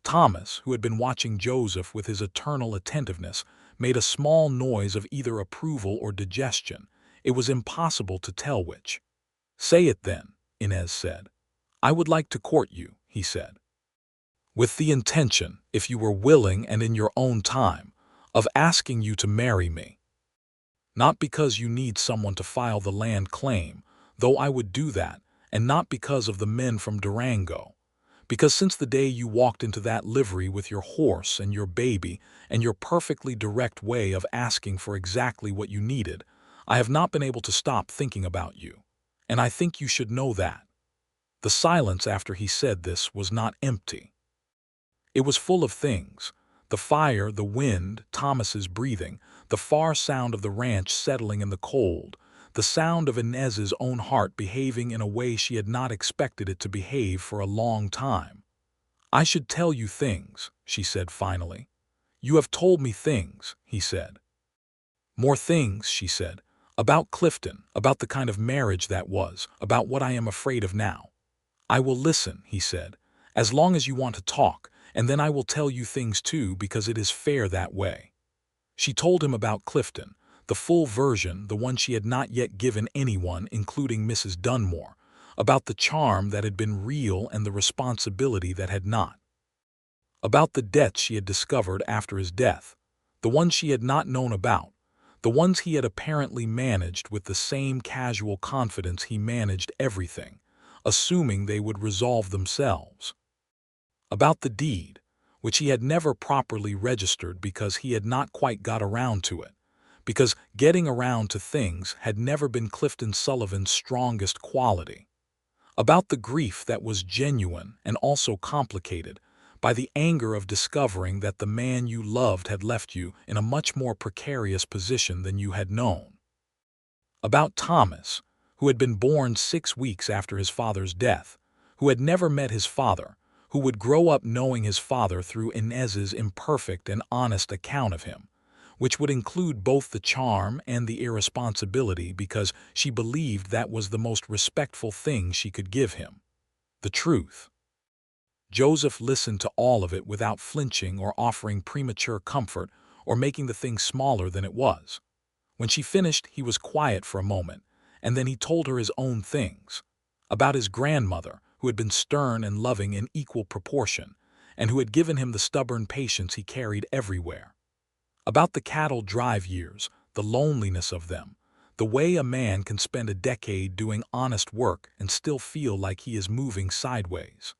Thomas, who had been watching Joseph with his eternal attentiveness, made a small noise of either approval or digestion. It was impossible to tell which. Say it then, Inez said. I would like to court you, he said. With the intention, if you were willing and in your own time, of asking you to marry me. Not because you need someone to file the land claim, though I would do that, and not because of the men from Durango. Because since the day you walked into that livery with your horse and your baby and your perfectly direct way of asking for exactly what you needed, I have not been able to stop thinking about you. And I think you should know that. The silence after he said this was not empty. It was full of things. The fire, the wind, Thomas's breathing, the far sound of the ranch settling in the cold, the sound of Inez's own heart behaving in a way she had not expected it to behave for a long time. I should tell you things, she said finally. You have told me things, he said. More things, she said, about Clifton, about the kind of marriage that was, about what I am afraid of now. I will listen, he said, as long as you want to talk, and then I will tell you things too because it is fair that way. She told him about Clifton, the full version, the one she had not yet given anyone, including Mrs. Dunmore, about the charm that had been real and the responsibility that had not. About the debts she had discovered after his death, the ones she had not known about, the ones he had apparently managed with the same casual confidence he managed everything, assuming they would resolve themselves. About the deed, which he had never properly registered because he had not quite got around to it, because getting around to things had never been Clifton Sullivan's strongest quality. About the grief that was genuine and also complicated by the anger of discovering that the man you loved had left you in a much more precarious position than you had known. About Thomas, who had been born 6 weeks after his father's death, who had never met his father, who would grow up knowing his father through Inez's imperfect and honest account of him, which would include both the charm and the irresponsibility because she believed that was the most respectful thing she could give him. The truth. Joseph listened to all of it without flinching or offering premature comfort or making the thing smaller than it was. When she finished, he was quiet for a moment, and then he told her his own things. About his grandmother, who had been stern and loving in equal proportion, and who had given him the stubborn patience he carried everywhere. About the cattle drive years, the loneliness of them, the way a man can spend a decade doing honest work and still feel like he is moving sideways.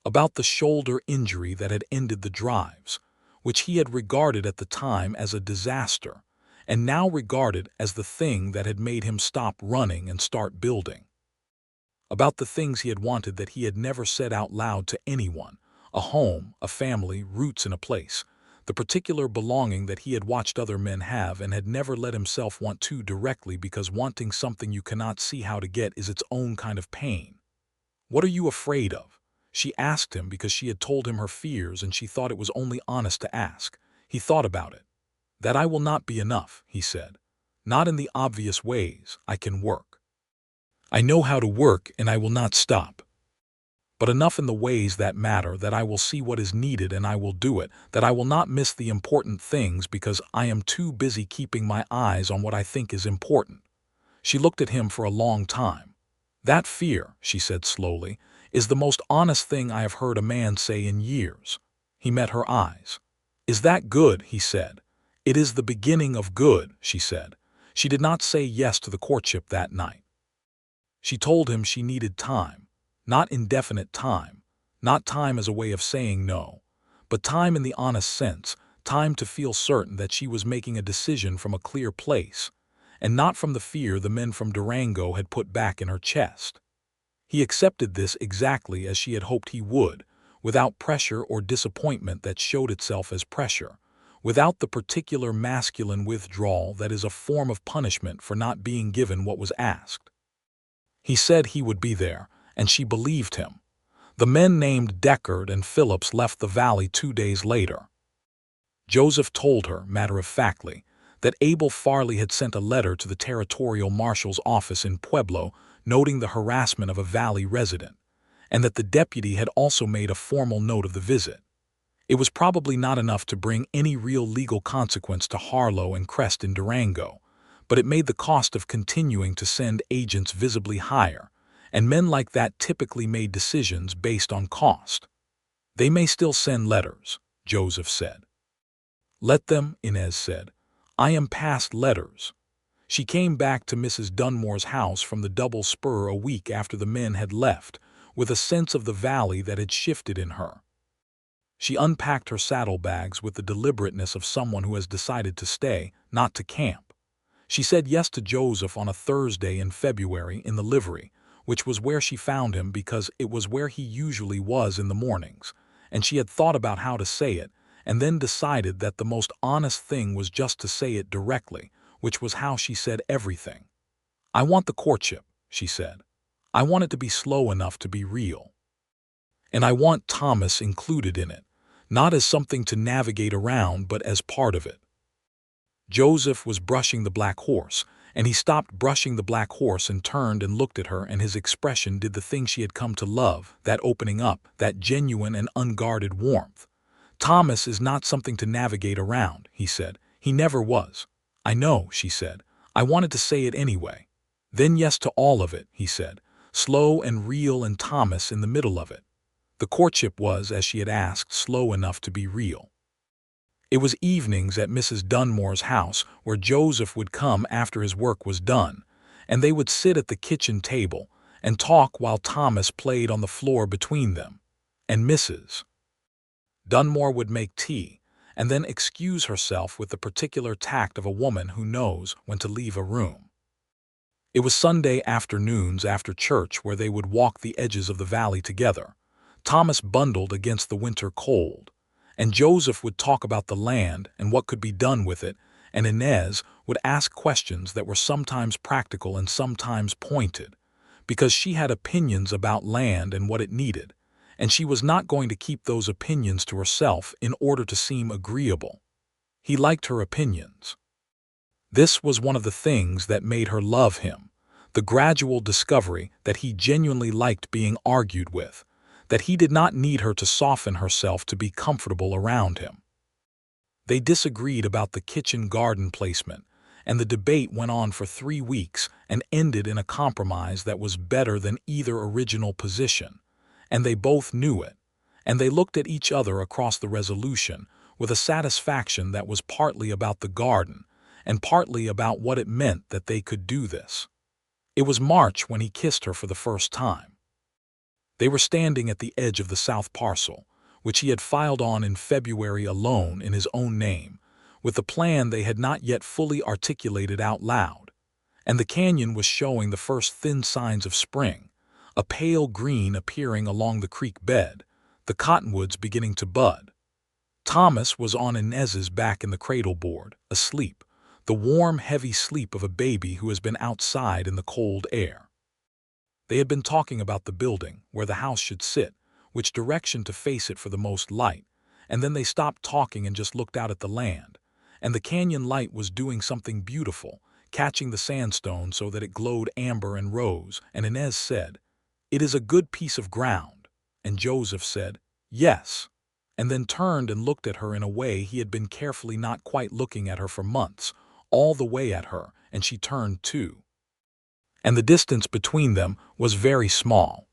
About the shoulder injury that had ended the drives, which he had regarded at the time as a disaster, and now regarded as the thing that had made him stop running and start building. About the things he had wanted that he had never said out loud to anyone, a home, a family, roots in a place, the particular belonging that he had watched other men have and had never let himself want to directly because wanting something you cannot see how to get is its own kind of pain. "What are you afraid of?" She asked him because she had told him her fears and she thought it was only honest to ask. He thought about it. "That I will not be enough," he said. "Not in the obvious ways. I can work. I know how to work and I will not stop. But enough in the ways that matter, that I will see what is needed and I will do it, that I will not miss the important things because I am too busy keeping my eyes on what I think is important." She looked at him for a long time. "That fear," she said slowly, "is the most honest thing I have heard a man say in years." He met her eyes. "Is that good?" he said. "It is the beginning of good," she said. She did not say yes to the courtship that night. She told him she needed time, not indefinite time, not time as a way of saying no, but time in the honest sense, time to feel certain that she was making a decision from a clear place, and not from the fear the men from Durango had put back in her chest. He accepted this exactly as she had hoped he would, without pressure or disappointment that showed itself as pressure, without the particular masculine withdrawal that is a form of punishment for not being given what was asked. He said he would be there, and she believed him. The men named Deckard and Phillips left the valley 2 days later. Joseph told her, matter-of-factly, that Abel Farley had sent a letter to the territorial marshal's office in Pueblo noting the harassment of a valley resident, and that the deputy had also made a formal note of the visit. It was probably not enough to bring any real legal consequence to Harlow and Crest in Durango, but it made the cost of continuing to send agents visibly higher, and men like that typically made decisions based on cost. "They may still send letters," Joseph said. "Let them," Inez said. "I am past letters." She came back to Mrs. Dunmore's house from the double spur a week after the men had left, with a sense of the valley that had shifted in her. She unpacked her saddlebags with the deliberateness of someone who has decided to stay, not to camp. She said yes to Joseph on a Thursday in February in the livery, which was where she found him because it was where he usually was in the mornings, and she had thought about how to say it, and then decided that the most honest thing was just to say it directly, which was how she said everything. "I want the courtship," she said. "I want it to be slow enough to be real. And I want Thomas included in it, not as something to navigate around but as part of it." Joseph was brushing the black horse, and he stopped brushing the black horse and turned and looked at her, and his expression did the thing she had come to love, that opening up, that genuine and unguarded warmth. "Thomas is not something to navigate around," he said. "He never was." "I know," she said. "I wanted to say it anyway." "Then yes to all of it," he said, "slow and real, and Thomas in the middle of it." The courtship was, as she had asked, slow enough to be real. It was evenings at Mrs. Dunmore's house where Joseph would come after his work was done, and they would sit at the kitchen table and talk while Thomas played on the floor between them, and Mrs. Dunmore would make tea, and then excuse herself with the particular tact of a woman who knows when to leave a room. It was Sunday afternoons after church where they would walk the edges of the valley together, Thomas bundled against the winter cold, and Joseph would talk about the land and what could be done with it, and Inez would ask questions that were sometimes practical and sometimes pointed, because she had opinions about land and what it needed, and she was not going to keep those opinions to herself in order to seem agreeable. He liked her opinions. This was one of the things that made her love him, the gradual discovery that he genuinely liked being argued with, that he did not need her to soften herself to be comfortable around him. They disagreed about the kitchen garden placement, and the debate went on for 3 weeks and ended in a compromise that was better than either original position, and they both knew it, and they looked at each other across the resolution with a satisfaction that was partly about the garden and partly about what it meant that they could do this. It was March when he kissed her for the first time. They were standing at the edge of the south parcel, which he had filed on in February alone in his own name, with the plan they had not yet fully articulated out loud, and the canyon was showing the first thin signs of spring, a pale green appearing along the creek bed, the cottonwoods beginning to bud. Thomas was on Inez's back in the cradle board, asleep, the warm, heavy sleep of a baby who has been outside in the cold air. They had been talking about the building, where the house should sit, which direction to face it for the most light, and then they stopped talking and just looked out at the land, and the canyon light was doing something beautiful, catching the sandstone so that it glowed amber and rose, and Inez said, "It is a good piece of ground," and Joseph said, "Yes," and then turned and looked at her in a way he had been carefully not quite looking at her for months, all the way at her, and she turned too. And the distance between them was very small.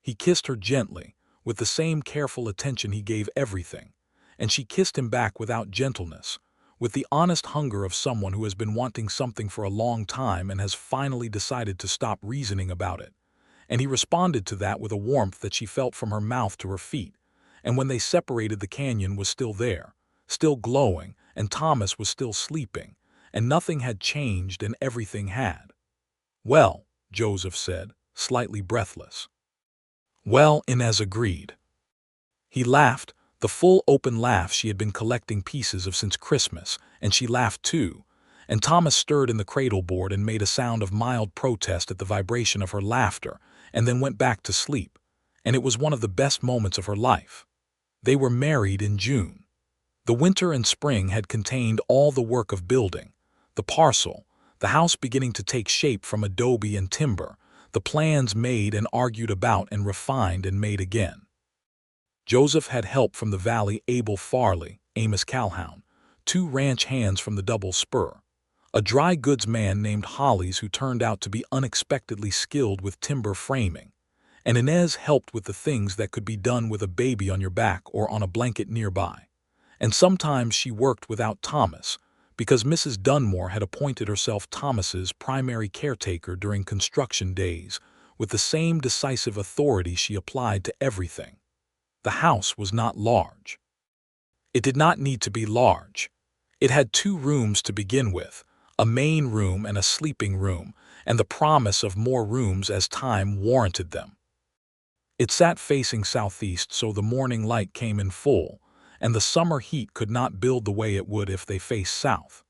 He kissed her gently, with the same careful attention he gave everything, and she kissed him back without gentleness, with the honest hunger of someone who has been wanting something for a long time and has finally decided to stop reasoning about it. And he responded to that with a warmth that she felt from her mouth to her feet, and when they separated the canyon was still there, still glowing, and Thomas was still sleeping, and nothing had changed and everything had. "Well," Joseph said, slightly breathless. "Well," Inez agreed. He laughed, the full open laugh she had been collecting pieces of since Christmas, and she laughed too, and Thomas stirred in the cradle board and made a sound of mild protest at the vibration of her laughter, and then went back to sleep, and it was one of the best moments of her life. They were married in June. The winter and spring had contained all the work of building, the parcel, the house beginning to take shape from adobe and timber, the plans made and argued about and refined and made again. Joseph had help from the valley Abel Farley, Amos Calhoun, 2 ranch hands from the Double Spur, a dry goods man named Hollies who turned out to be unexpectedly skilled with timber framing, and Inez helped with the things that could be done with a baby on your back or on a blanket nearby. And sometimes she worked without Thomas, because Mrs. Dunmore had appointed herself Thomas's primary caretaker during construction days, with the same decisive authority she applied to everything. The house was not large. It did not need to be large. It had 2 rooms to begin with, a main room and a sleeping room, and the promise of more rooms as time warranted them. It sat facing southeast so the morning light came in full, and the summer heat could not build the way it would if they faced south.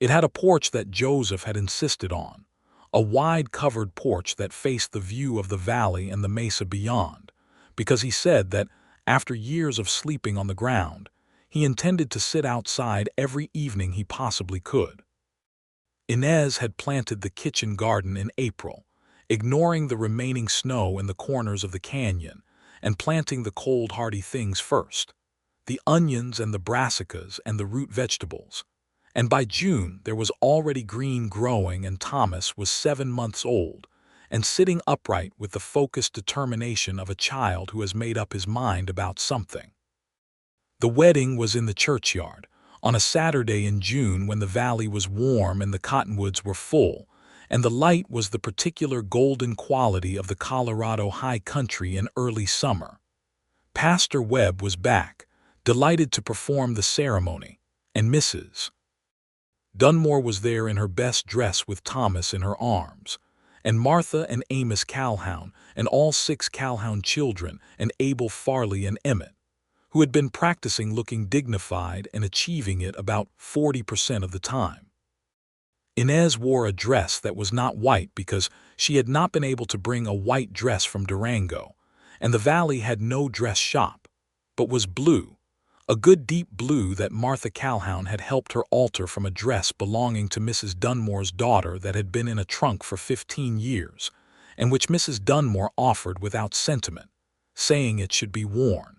It had a porch that Joseph had insisted on, a wide covered porch that faced the view of the valley and the mesa beyond, because he said that, after years of sleeping on the ground, he intended to sit outside every evening he possibly could. Inez had planted the kitchen garden in April, ignoring the remaining snow in the corners of the canyon and planting the cold hardy things first, the onions and the brassicas and the root vegetables. And by June there was already green growing, and Thomas was 7 months old and sitting upright with the focused determination of a child who has made up his mind about something. The wedding was in the churchyard, on a Saturday in June when the valley was warm and the cottonwoods were full, and the light was the particular golden quality of the Colorado high country in early summer. Pastor Webb was back, delighted to perform the ceremony, and Mrs. Dunmore was there in her best dress with Thomas in her arms, and Martha and Amos Calhoun and all 6 Calhoun children and Abel Farley and Emmett, who had been practicing looking dignified and achieving it about 40% of the time. Inez wore a dress that was not white because she had not been able to bring a white dress from Durango, and the valley had no dress shop, but was blue, a good deep blue that Martha Calhoun had helped her alter from a dress belonging to Mrs. Dunmore's daughter that had been in a trunk for 15 years, and which Mrs. Dunmore offered without sentiment, saying it should be worn.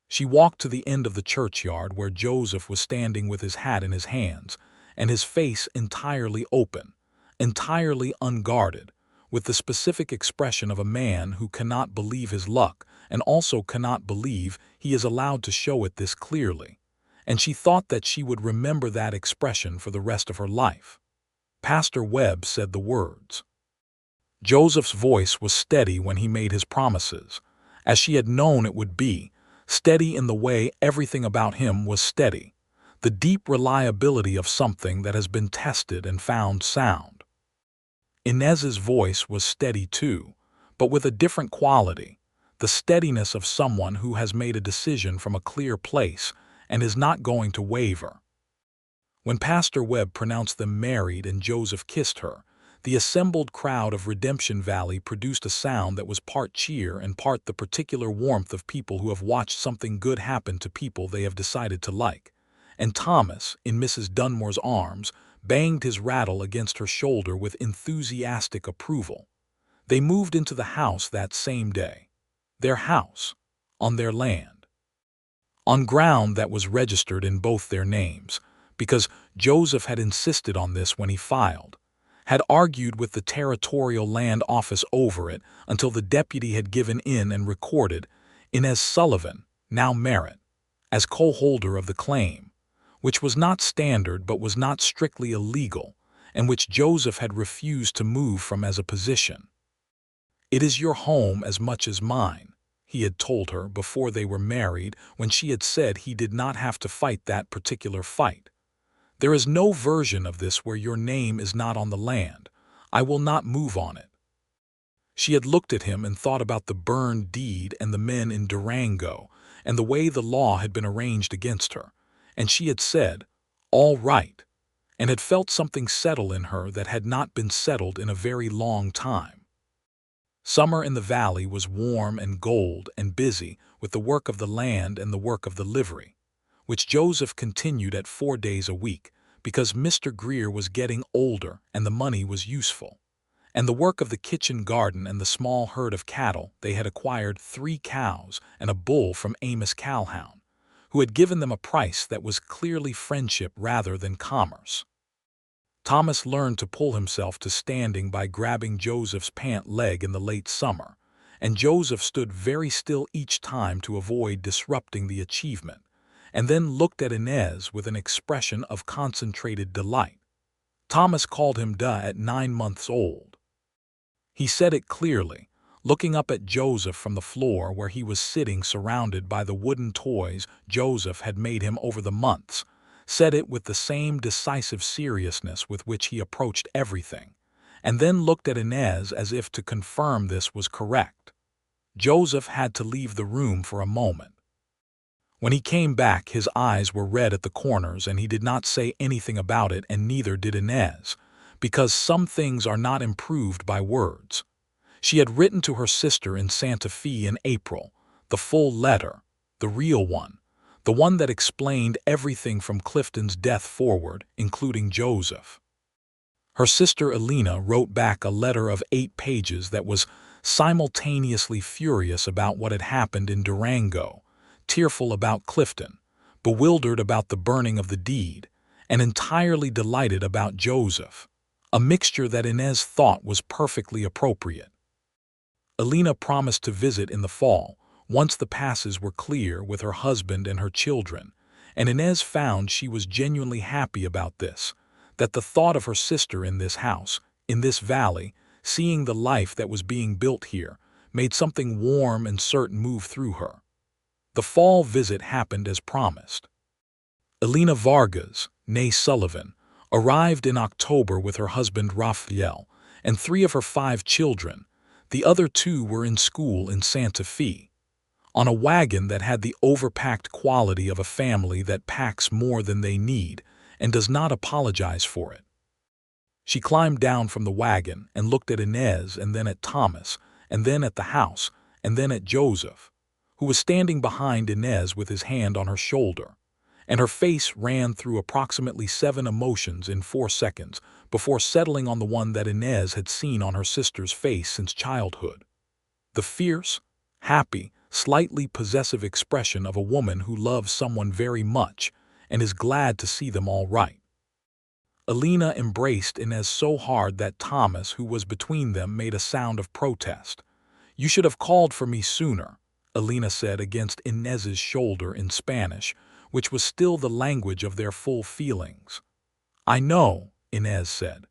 She walked to the end of the churchyard where Joseph was standing with his hat in his hands, and his face entirely open, entirely unguarded, with the specific expression of a man who cannot believe his luck and also cannot believe he is allowed to show it this clearly. And she thought that she would remember that expression for the rest of her life. Pastor Webb said the words. Joseph's voice was steady when he made his promises, as she had known it would be, steady in the way everything about him was steady, the deep reliability of something that has been tested and found sound. Inez's voice was steady too, but with a different quality, the steadiness of someone who has made a decision from a clear place and is not going to waver. When Pastor Webb pronounced them married and Joseph kissed her, the assembled crowd of Redemption Valley produced a sound that was part cheer and part the particular warmth of people who have watched something good happen to people they have decided to like. And Thomas, in Mrs. Dunmore's arms, banged his rattle against her shoulder with enthusiastic approval. They moved into the house that same day. Their house, on their land. On ground that was registered in both their names, because Joseph had insisted on this when he filed, had argued with the territorial land office over it until the deputy had given in and recorded Inez Sullivan, now Merritt, as co-holder of the claim, which was not standard but was not strictly illegal, and which Joseph had refused to move from as a position. "It is your home as much as mine," he had told her before they were married when she had said he did not have to fight that particular fight. "There is no version of this where your name is not on the land. I will not move on it." She had looked at him and thought about the burned deed and the men in Durango and the way the law had been arranged against her, and she had said, "All right," and had felt something settle in her that had not been settled in a very long time. Summer in the valley was warm and gold and busy with the work of the land and the work of the livery, which Joseph continued at 4 days a week because Mr. Greer was getting older and the money was useful, and the work of the kitchen garden and the small herd of cattle. They had acquired 3 cows and a bull from Amos Calhoun, who had given them a price that was clearly friendship rather than commerce. Thomas learned to pull himself to standing by grabbing Joseph's pant leg in the late summer, and Joseph stood very still each time to avoid disrupting the achievement, and then looked at Inez with an expression of concentrated delight. Thomas called him "duh" at 9 months old. He said it clearly, looking up at Joseph from the floor where he was sitting surrounded by the wooden toys Joseph had made him over the months, said it with the same decisive seriousness with which he approached everything, and then looked at Inez as if to confirm this was correct. Joseph had to leave the room for a moment. When he came back, his eyes were red at the corners and he did not say anything about it, and neither did Inez, because some things are not improved by words. She had written to her sister in Santa Fe in April, the full letter, the real one, the one that explained everything from Clifton's death forward, including Joseph. Her sister Elena wrote back a letter of 8 pages that was simultaneously furious about what had happened in Durango, tearful about Clifton, bewildered about the burning of the deed, and entirely delighted about Joseph, a mixture that Inez thought was perfectly appropriate. Elena promised to visit in the fall, once the passes were clear, with her husband and her children, and Inez found she was genuinely happy about this, that the thought of her sister in this house, in this valley, seeing the life that was being built here, made something warm and certain move through her. The fall visit happened as promised. Elena Vargas, née Sullivan, arrived in October with her husband Raphael and 3 of her 5 children. The other 2 were in school in Santa Fe, on a wagon that had the overpacked quality of a family that packs more than they need and does not apologize for it. She climbed down from the wagon and looked at Inez and then at Thomas and then at the house and then at Joseph, who was standing behind Inez with his hand on her shoulder, and her face ran through approximately 7 emotions in 4 seconds before settling on the one that Inez had seen on her sister's face since childhood. The fierce, happy, slightly possessive expression of a woman who loves someone very much and is glad to see them all right. Alina embraced Inez so hard that Thomas, who was between them, made a sound of protest. "You should have called for me sooner," Alina said against Inez's shoulder in Spanish, which was still the language of their full feelings. "I know," Inez said.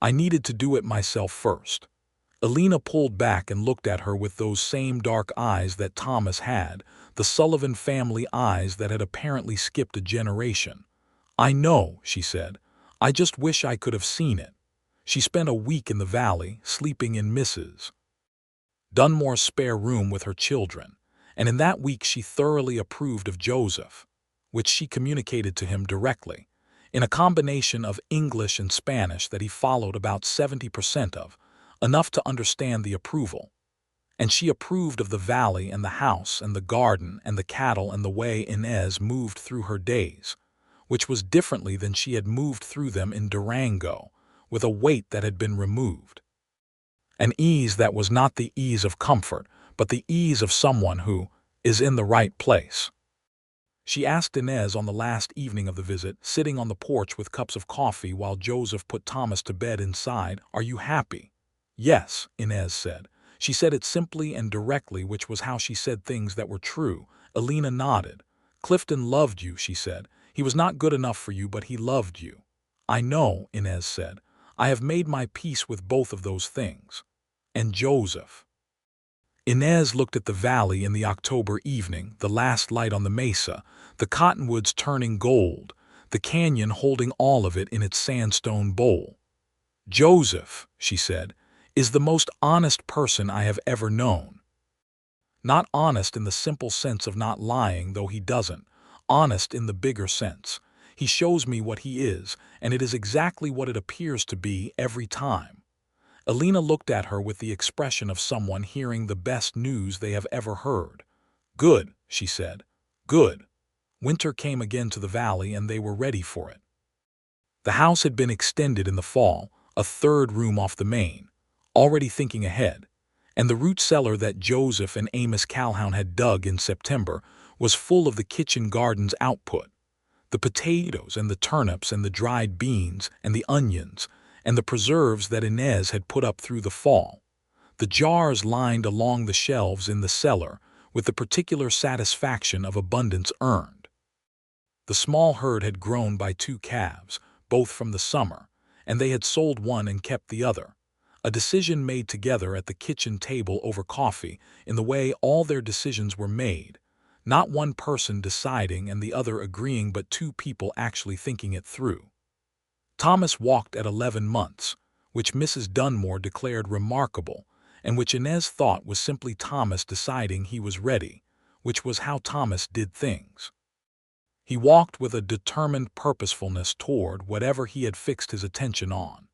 "I needed to do it myself first." Alina pulled back and looked at her with those same dark eyes that Thomas had, the Sullivan family eyes that had apparently skipped a generation. "I know," she said. "I just wish I could have seen it." She spent a week in the valley, sleeping in Mrs. Dunmore's spare room with her children, and in that week she thoroughly approved of Joseph, which she communicated to him directly, in a combination of English and Spanish that he followed about 70% of, enough to understand the approval. And she approved of the valley and the house and the garden and the cattle and the way Inez moved through her days, which was differently than she had moved through them in Durango, with a weight that had been removed. An ease that was not the ease of comfort, but the ease of someone who is in the right place. She asked Inez on the last evening of the visit, sitting on the porch with cups of coffee while Joseph put Thomas to bed inside, "Are you happy?" "Yes," Inez said. She said it simply and directly, which was how she said things that were true. Alina nodded. "Clifton loved you," she said. "He was not good enough for you, but he loved you." "I know," Inez said. "I have made my peace with both of those things." "And Joseph?" Inez looked at the valley in the October evening, the last light on the mesa, the cottonwoods turning gold, the canyon holding all of it in its sandstone bowl. "Joseph," she said, "is the most honest person I have ever known. Not honest in the simple sense of not lying, though he doesn't. Honest in the bigger sense. He shows me what he is, and it is exactly what it appears to be every time." Alina looked at her with the expression of someone hearing the best news they have ever heard. "Good," she said. "Good." Winter came again to the valley, and they were ready for it. The house had been extended in the fall, a third room off the main, already thinking ahead, and the root cellar that Joseph and Amos Calhoun had dug in September was full of the kitchen garden's output. The potatoes and the turnips and the dried beans and the onions and the preserves that Inez had put up through the fall. The jars lined along the shelves in the cellar with the particular satisfaction of abundance earned. The small herd had grown by 2 calves, both from the summer, and they had sold one and kept the other. A decision made together at the kitchen table over coffee, in the way all their decisions were made. Not one person deciding and the other agreeing, but 2 people actually thinking it through. Thomas walked at 11 months, which Mrs. Dunmore declared remarkable, and which Inez thought was simply Thomas deciding he was ready, which was how Thomas did things. He walked with a determined purposefulness toward whatever he had fixed his attention on,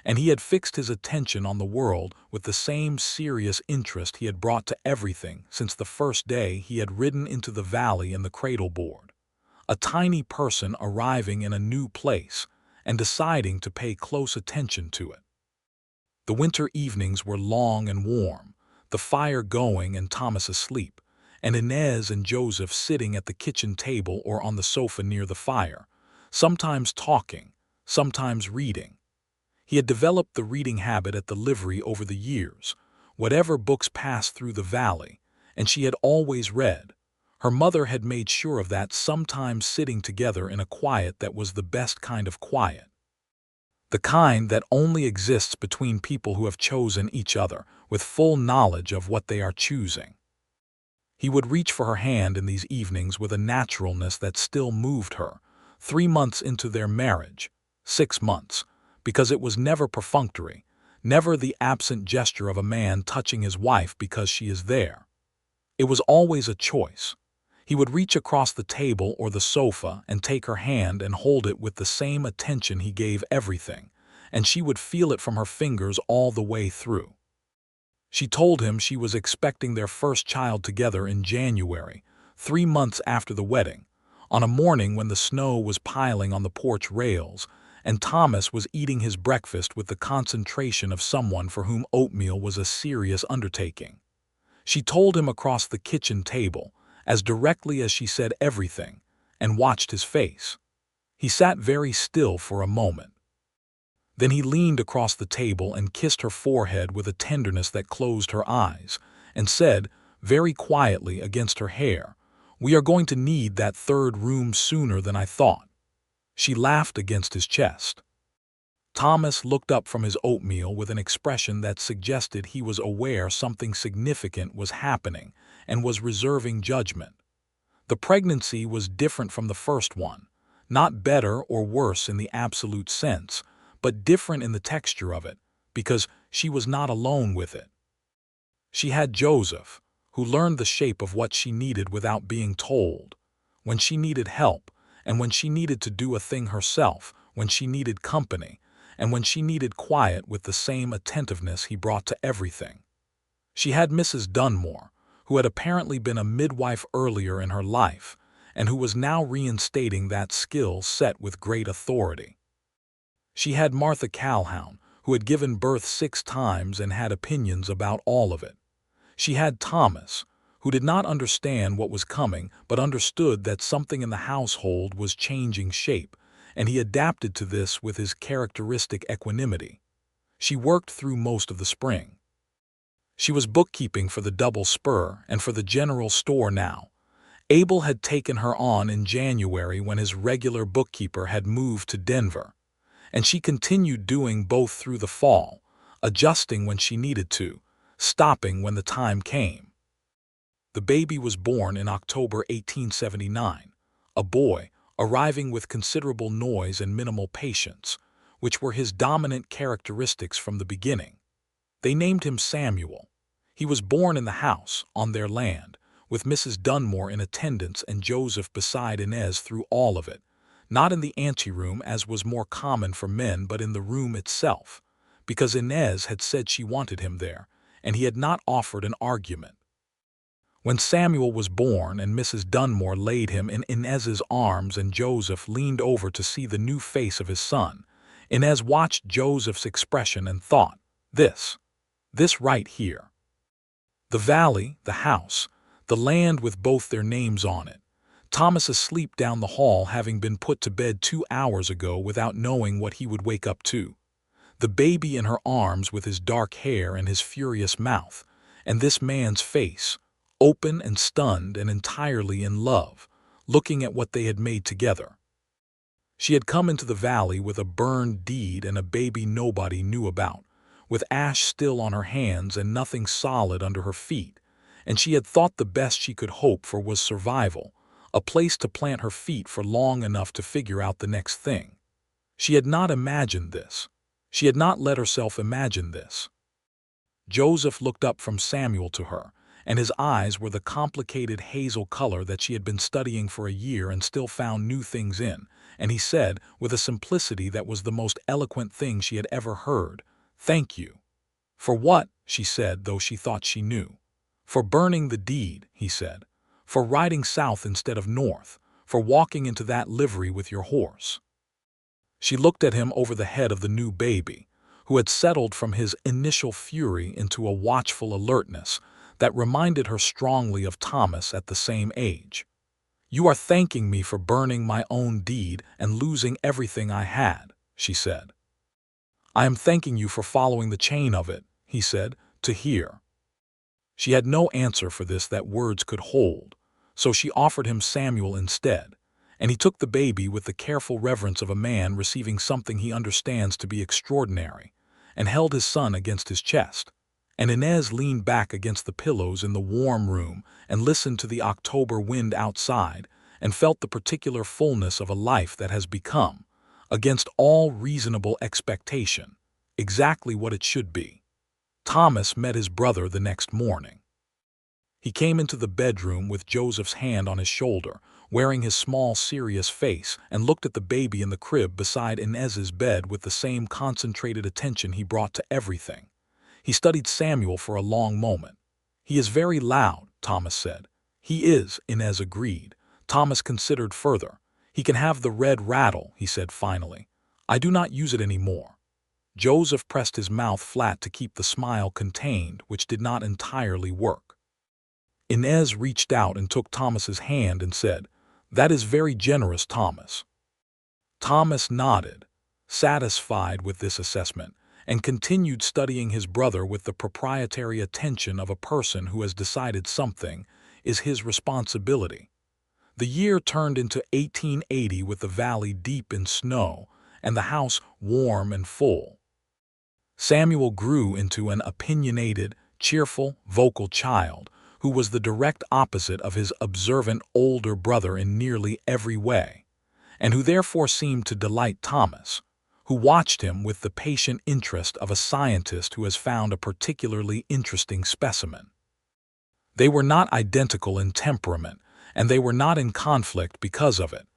and he had fixed his attention on the world with the same serious interest he had brought to everything since the first day he had ridden into the valley in the cradle board. A tiny person arriving in a new place and deciding to pay close attention to it. The winter evenings were long and warm, the fire going and Thomas asleep, and Inez and Joseph sitting at the kitchen table or on the sofa near the fire, sometimes talking, sometimes reading. He had developed the reading habit at the livery over the years, whatever books passed through the valley, and she had always read. Her mother had made sure of that, sometimes sitting together in a quiet that was the best kind of quiet. The kind that only exists between people who have chosen each other with full knowledge of what they are choosing. He would reach for her hand in these evenings with a naturalness that still moved her, 3 months into their marriage, 6 months, because it was never perfunctory, never the absent gesture of a man touching his wife because she is there. It was always a choice. He would reach across the table or the sofa and take her hand and hold it with the same attention he gave everything, and she would feel it from her fingers all the way through. She told him she was expecting their first child together in January, 3 months after the wedding, on a morning when the snow was piling on the porch rails, and Thomas was eating his breakfast with the concentration of someone for whom oatmeal was a serious undertaking. She told him across the kitchen table, as directly as she said everything, and watched his face. He sat very still for a moment. Then he leaned across the table and kissed her forehead with a tenderness that closed her eyes, and said, very quietly against her hair, "We are going to need that third room sooner than I thought." She laughed against his chest. Thomas looked up from his oatmeal with an expression that suggested he was aware something significant was happening and was reserving judgment. The pregnancy was different from the first one, not better or worse in the absolute sense, but different in the texture of it, because she was not alone with it. She had Joseph, who learned the shape of what she needed without being told, when she needed help, and when she needed to do a thing herself, when she needed company, and when she needed quiet with the same attentiveness he brought to everything. She had Mrs. Dunmore, who had apparently been a midwife earlier in her life, and who was now reinstating that skill set with great authority. She had Martha Calhoun, who had given birth 6 times and had opinions about all of it. She had Thomas, who did not understand what was coming but understood that something in the household was changing shape, and he adapted to this with his characteristic equanimity. She worked through most of the spring. She was bookkeeping for the Double Spur and for the general store now. Abel had taken her on in January when his regular bookkeeper had moved to Denver, and she continued doing both through the fall, adjusting when she needed to, stopping when the time came. The baby was born in October 1879, a boy, arriving with considerable noise and minimal patience, which were his dominant characteristics from the beginning. They named him Samuel. He was born in the house, on their land, with Mrs. Dunmore in attendance and Joseph beside Inez through all of it, not in the anteroom as was more common for men but in the room itself, because Inez had said she wanted him there, and he had not offered an argument. When Samuel was born and Mrs. Dunmore laid him in Inez's arms and Joseph leaned over to see the new face of his son, Inez watched Joseph's expression and thought, this right here. The valley, the house, the land with both their names on it. Thomas asleep down the hall having been put to bed 2 hours ago without knowing what he would wake up to. The baby in her arms with his dark hair and his furious mouth, and this man's face, open and stunned and entirely in love, looking at what they had made together. She had come into the valley with a burned deed and a baby nobody knew about, with ash still on her hands and nothing solid under her feet, and she had thought the best she could hope for was survival, a place to plant her feet for long enough to figure out the next thing. She had not imagined this. She had not let herself imagine this. Joseph looked up from Samuel to her, and his eyes were the complicated hazel color that she had been studying for a year and still found new things in, and he said, with a simplicity that was the most eloquent thing she had ever heard, "Thank you." "For what?" she said, though she thought she knew. "For burning the deed," he said. "For riding south instead of north. For walking into that livery with your horse." She looked at him over the head of the new baby, who had settled from his initial fury into a watchful alertness that reminded her strongly of Thomas at the same age. "You are thanking me for burning my own deed and losing everything I had," she said. "I am thanking you for following the chain of it," he said, "to here." She had no answer for this that words could hold, so she offered him Samuel instead, and he took the baby with the careful reverence of a man receiving something he understands to be extraordinary, and held his son against his chest. And Inez leaned back against the pillows in the warm room and listened to the October wind outside and felt the particular fullness of a life that has become, against all reasonable expectation, exactly what it should be. Thomas met his brother the next morning. He came into the bedroom with Joseph's hand on his shoulder, wearing his small, serious face, and looked at the baby in the crib beside Inez's bed with the same concentrated attention he brought to everything. He studied Samuel for a long moment. "He is very loud," Thomas said. "He is," Inez agreed. Thomas considered further. "He can have the red rattle," he said finally. "I do not use it any more." Joseph pressed his mouth flat to keep the smile contained, which did not entirely work. Inez reached out and took Thomas's hand and said, "That is very generous, Thomas." Thomas nodded, satisfied with this assessment, and continued studying his brother with the proprietary attention of a person who has decided something is his responsibility. The year turned into 1880 with the valley deep in snow and the house warm and full. Samuel grew into an opinionated, cheerful, vocal child who was the direct opposite of his observant older brother in nearly every way, and who therefore seemed to delight Thomas, who watched him with the patient interest of a scientist who has found a particularly interesting specimen. They were not identical in temperament, and they were not in conflict because of it.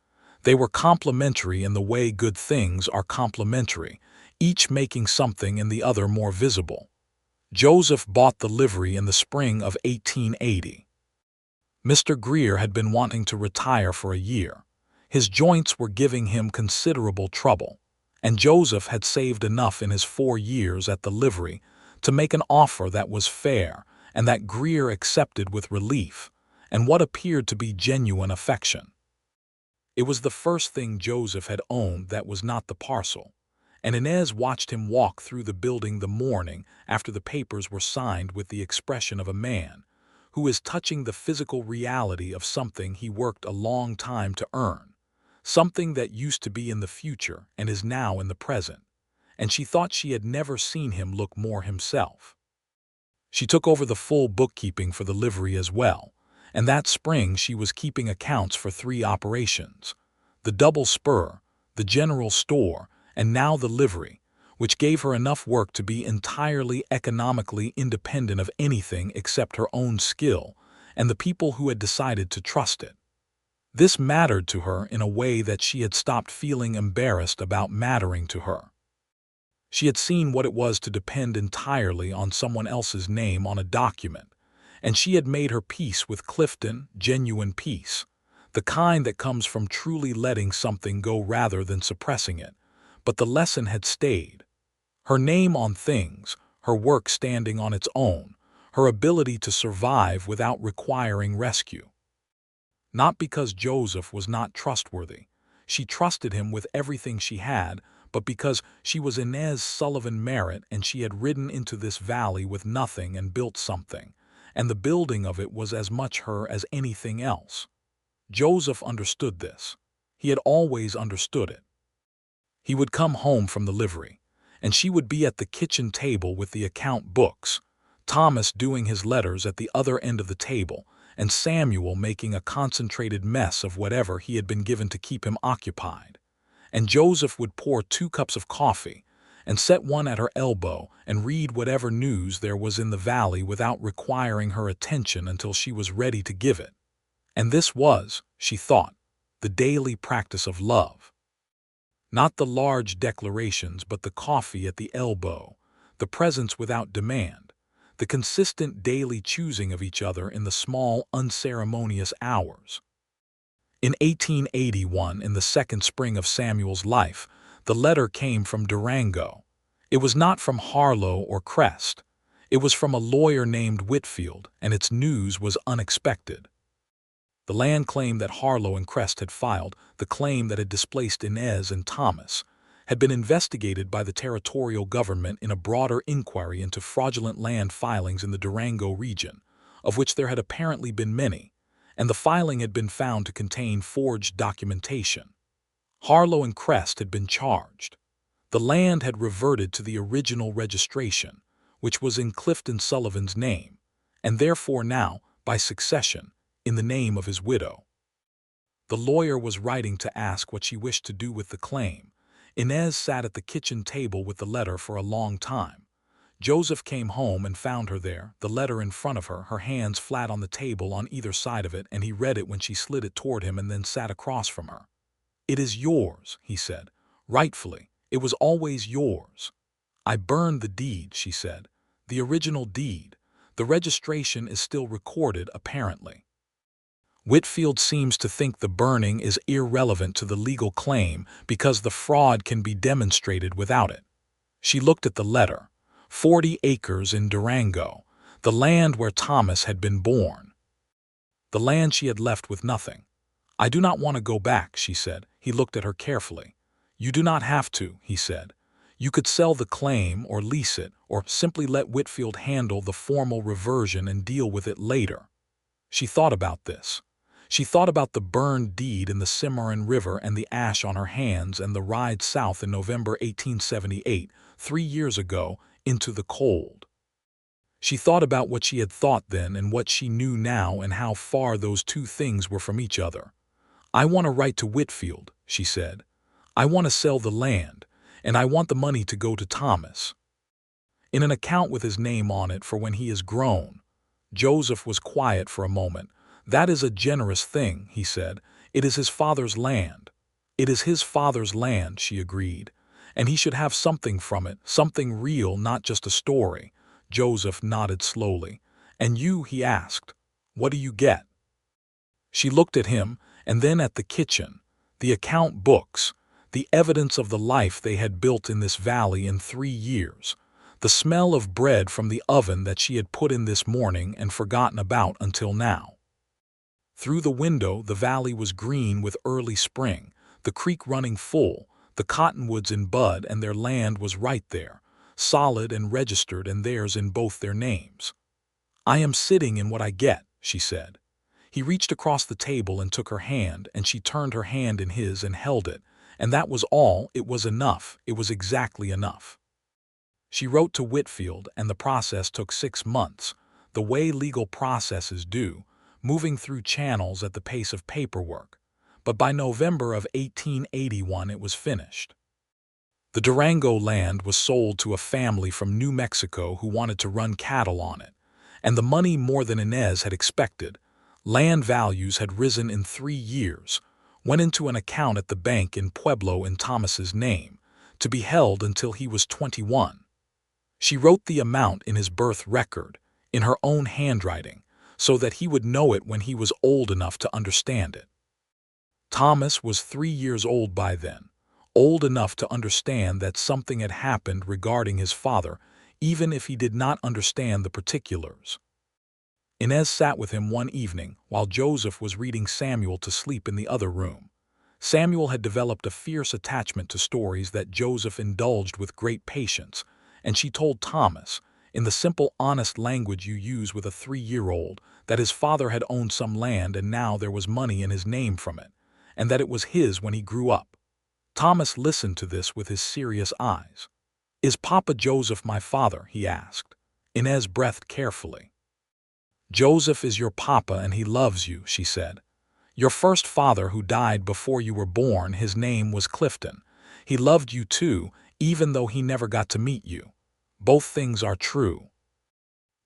They were complementary in the way good things are complementary, each making something in the other more visible. Joseph bought the livery in the spring of 1880. Mr. Greer had been wanting to retire for a year. His joints were giving him considerable trouble, and Joseph had saved enough in his 4 years at the livery to make an offer that was fair and that Greer accepted with relief and what appeared to be genuine affection. It was the first thing Joseph had owned that was not the parcel, and Inez watched him walk through the building the morning after the papers were signed with the expression of a man who is touching the physical reality of something he worked a long time to earn, something that used to be in the future and is now in the present, and she thought she had never seen him look more himself. She took over the full bookkeeping for the livery as well, and that spring she was keeping accounts for 3 operations: the double spur, the general store, and now the livery, which gave her enough work to be entirely economically independent of anything except her own skill and the people who had decided to trust it. This mattered to her in a way that she had stopped feeling embarrassed about mattering to her. She had seen what it was to depend entirely on someone else's name on a document, and she had made her peace with Clifton, genuine peace, the kind that comes from truly letting something go rather than suppressing it. But the lesson had stayed. Her name on things, her work standing on its own, her ability to survive without requiring rescue. Not because Joseph was not trustworthy. She trusted him with everything she had, but because she was Inez Sullivan Merritt and she had ridden into this valley with nothing and built something, and the building of it was as much her as anything else. Joseph understood this. He had always understood it. He would come home from the livery, and she would be at the kitchen table with the account books, Thomas doing his letters at the other end of the table, and Samuel making a concentrated mess of whatever he had been given to keep him occupied. And Joseph would pour 2 cups of coffee and set one at her elbow and read whatever news there was in the valley without requiring her attention until she was ready to give it. And this was, she thought, the daily practice of love. Not the large declarations, but the coffee at the elbow, the presence without demand, the consistent daily choosing of each other in the small, unceremonious hours. In 1881, in the second spring of Samuel's life, the letter came from Durango. It was not from Harlow or Crest. It was from a lawyer named Whitfield, and its news was unexpected. The land claim that Harlow and Crest had filed, the claim that had displaced Inez and Thomas, had been investigated by the territorial government in a broader inquiry into fraudulent land filings in the Durango region, of which there had apparently been many, and the filing had been found to contain forged documentation. Harlow and Crest had been charged. The land had reverted to the original registration, which was in Clifton Sullivan's name, and therefore now, by succession, in the name of his widow. The lawyer was writing to ask what she wished to do with the claim. Inez sat at the kitchen table with the letter for a long time. Joseph came home and found her there, the letter in front of her, her hands flat on the table on either side of it, and he read it when she slid it toward him and then sat across from her. "It is yours," he said. "Rightfully. It was always yours." "I burned the deed," she said. "The original deed. The registration is still recorded, apparently." Whitfield seems to think the burning is irrelevant to the legal claim because the fraud can be demonstrated without it. She looked at the letter. 40 acres in Durango, the land where Thomas had been born. The land she had left with nothing. "I do not want to go back," she said. He looked at her carefully. "You do not have to," he said. "You could sell the claim or lease it, or simply let Whitfield handle the formal reversion and deal with it later." She thought about this. She thought about the burned deed in the Cimarron River and the ash on her hands and the ride south in November 1878, 3 years ago, into the cold. She thought about what she had thought then and what she knew now and how far those two things were from each other. "I want to write to Whitfield," she said. "I want to sell the land, and I want the money to go to Thomas in an account with his name on it for when he is grown." Joseph was quiet for a moment. "That is a generous thing," he said. "It is his father's land." "It is his father's land," she agreed. "And he should have something from it, something real, not just a story." Joseph nodded slowly. "And you?" he asked. "What do you get?" She looked at him, and then at the kitchen, the account books, the evidence of the life they had built in this valley in 3 years, the smell of bread from the oven that she had put in this morning and forgotten about until now. Through the window, the valley was green with early spring, the creek running full, the cottonwoods in bud, and their land was right there, solid and registered, and theirs in both their names. "I am sitting in what I get," she said. He reached across the table and took her hand, and she turned her hand in his and held it, and that was all. It was enough. It was exactly enough. She wrote to Whitfield, and the process took 6 months, the way legal processes do, moving through channels at the pace of paperwork. But by November of 1881 it was finished. The Durango land was sold to a family from New Mexico who wanted to run cattle on it, and the money more than Inez had expected. Land values had risen in 3 years, went into an account at the bank in Pueblo in Thomas's name, to be held until he was 21. She wrote the amount in his birth record, in her own handwriting, so that he would know it when he was old enough to understand it. Thomas was 3 years old by then, old enough to understand that something had happened regarding his father, even if he did not understand the particulars. Inez sat with him one evening while Joseph was reading Samuel to sleep in the other room. Samuel had developed a fierce attachment to stories that Joseph indulged with great patience, and she told Thomas, in the simple, honest language you use with a 3-year-old, that his father had owned some land and now there was money in his name from it, and that it was his when he grew up. Thomas listened to this with his serious eyes. "Is Papa Joseph my father?" he asked. Inez breathed carefully. "Joseph is your papa and he loves you," she said. "Your first father who died before you were born, his name was Clifton. He loved you too, even though he never got to meet you. Both things are true."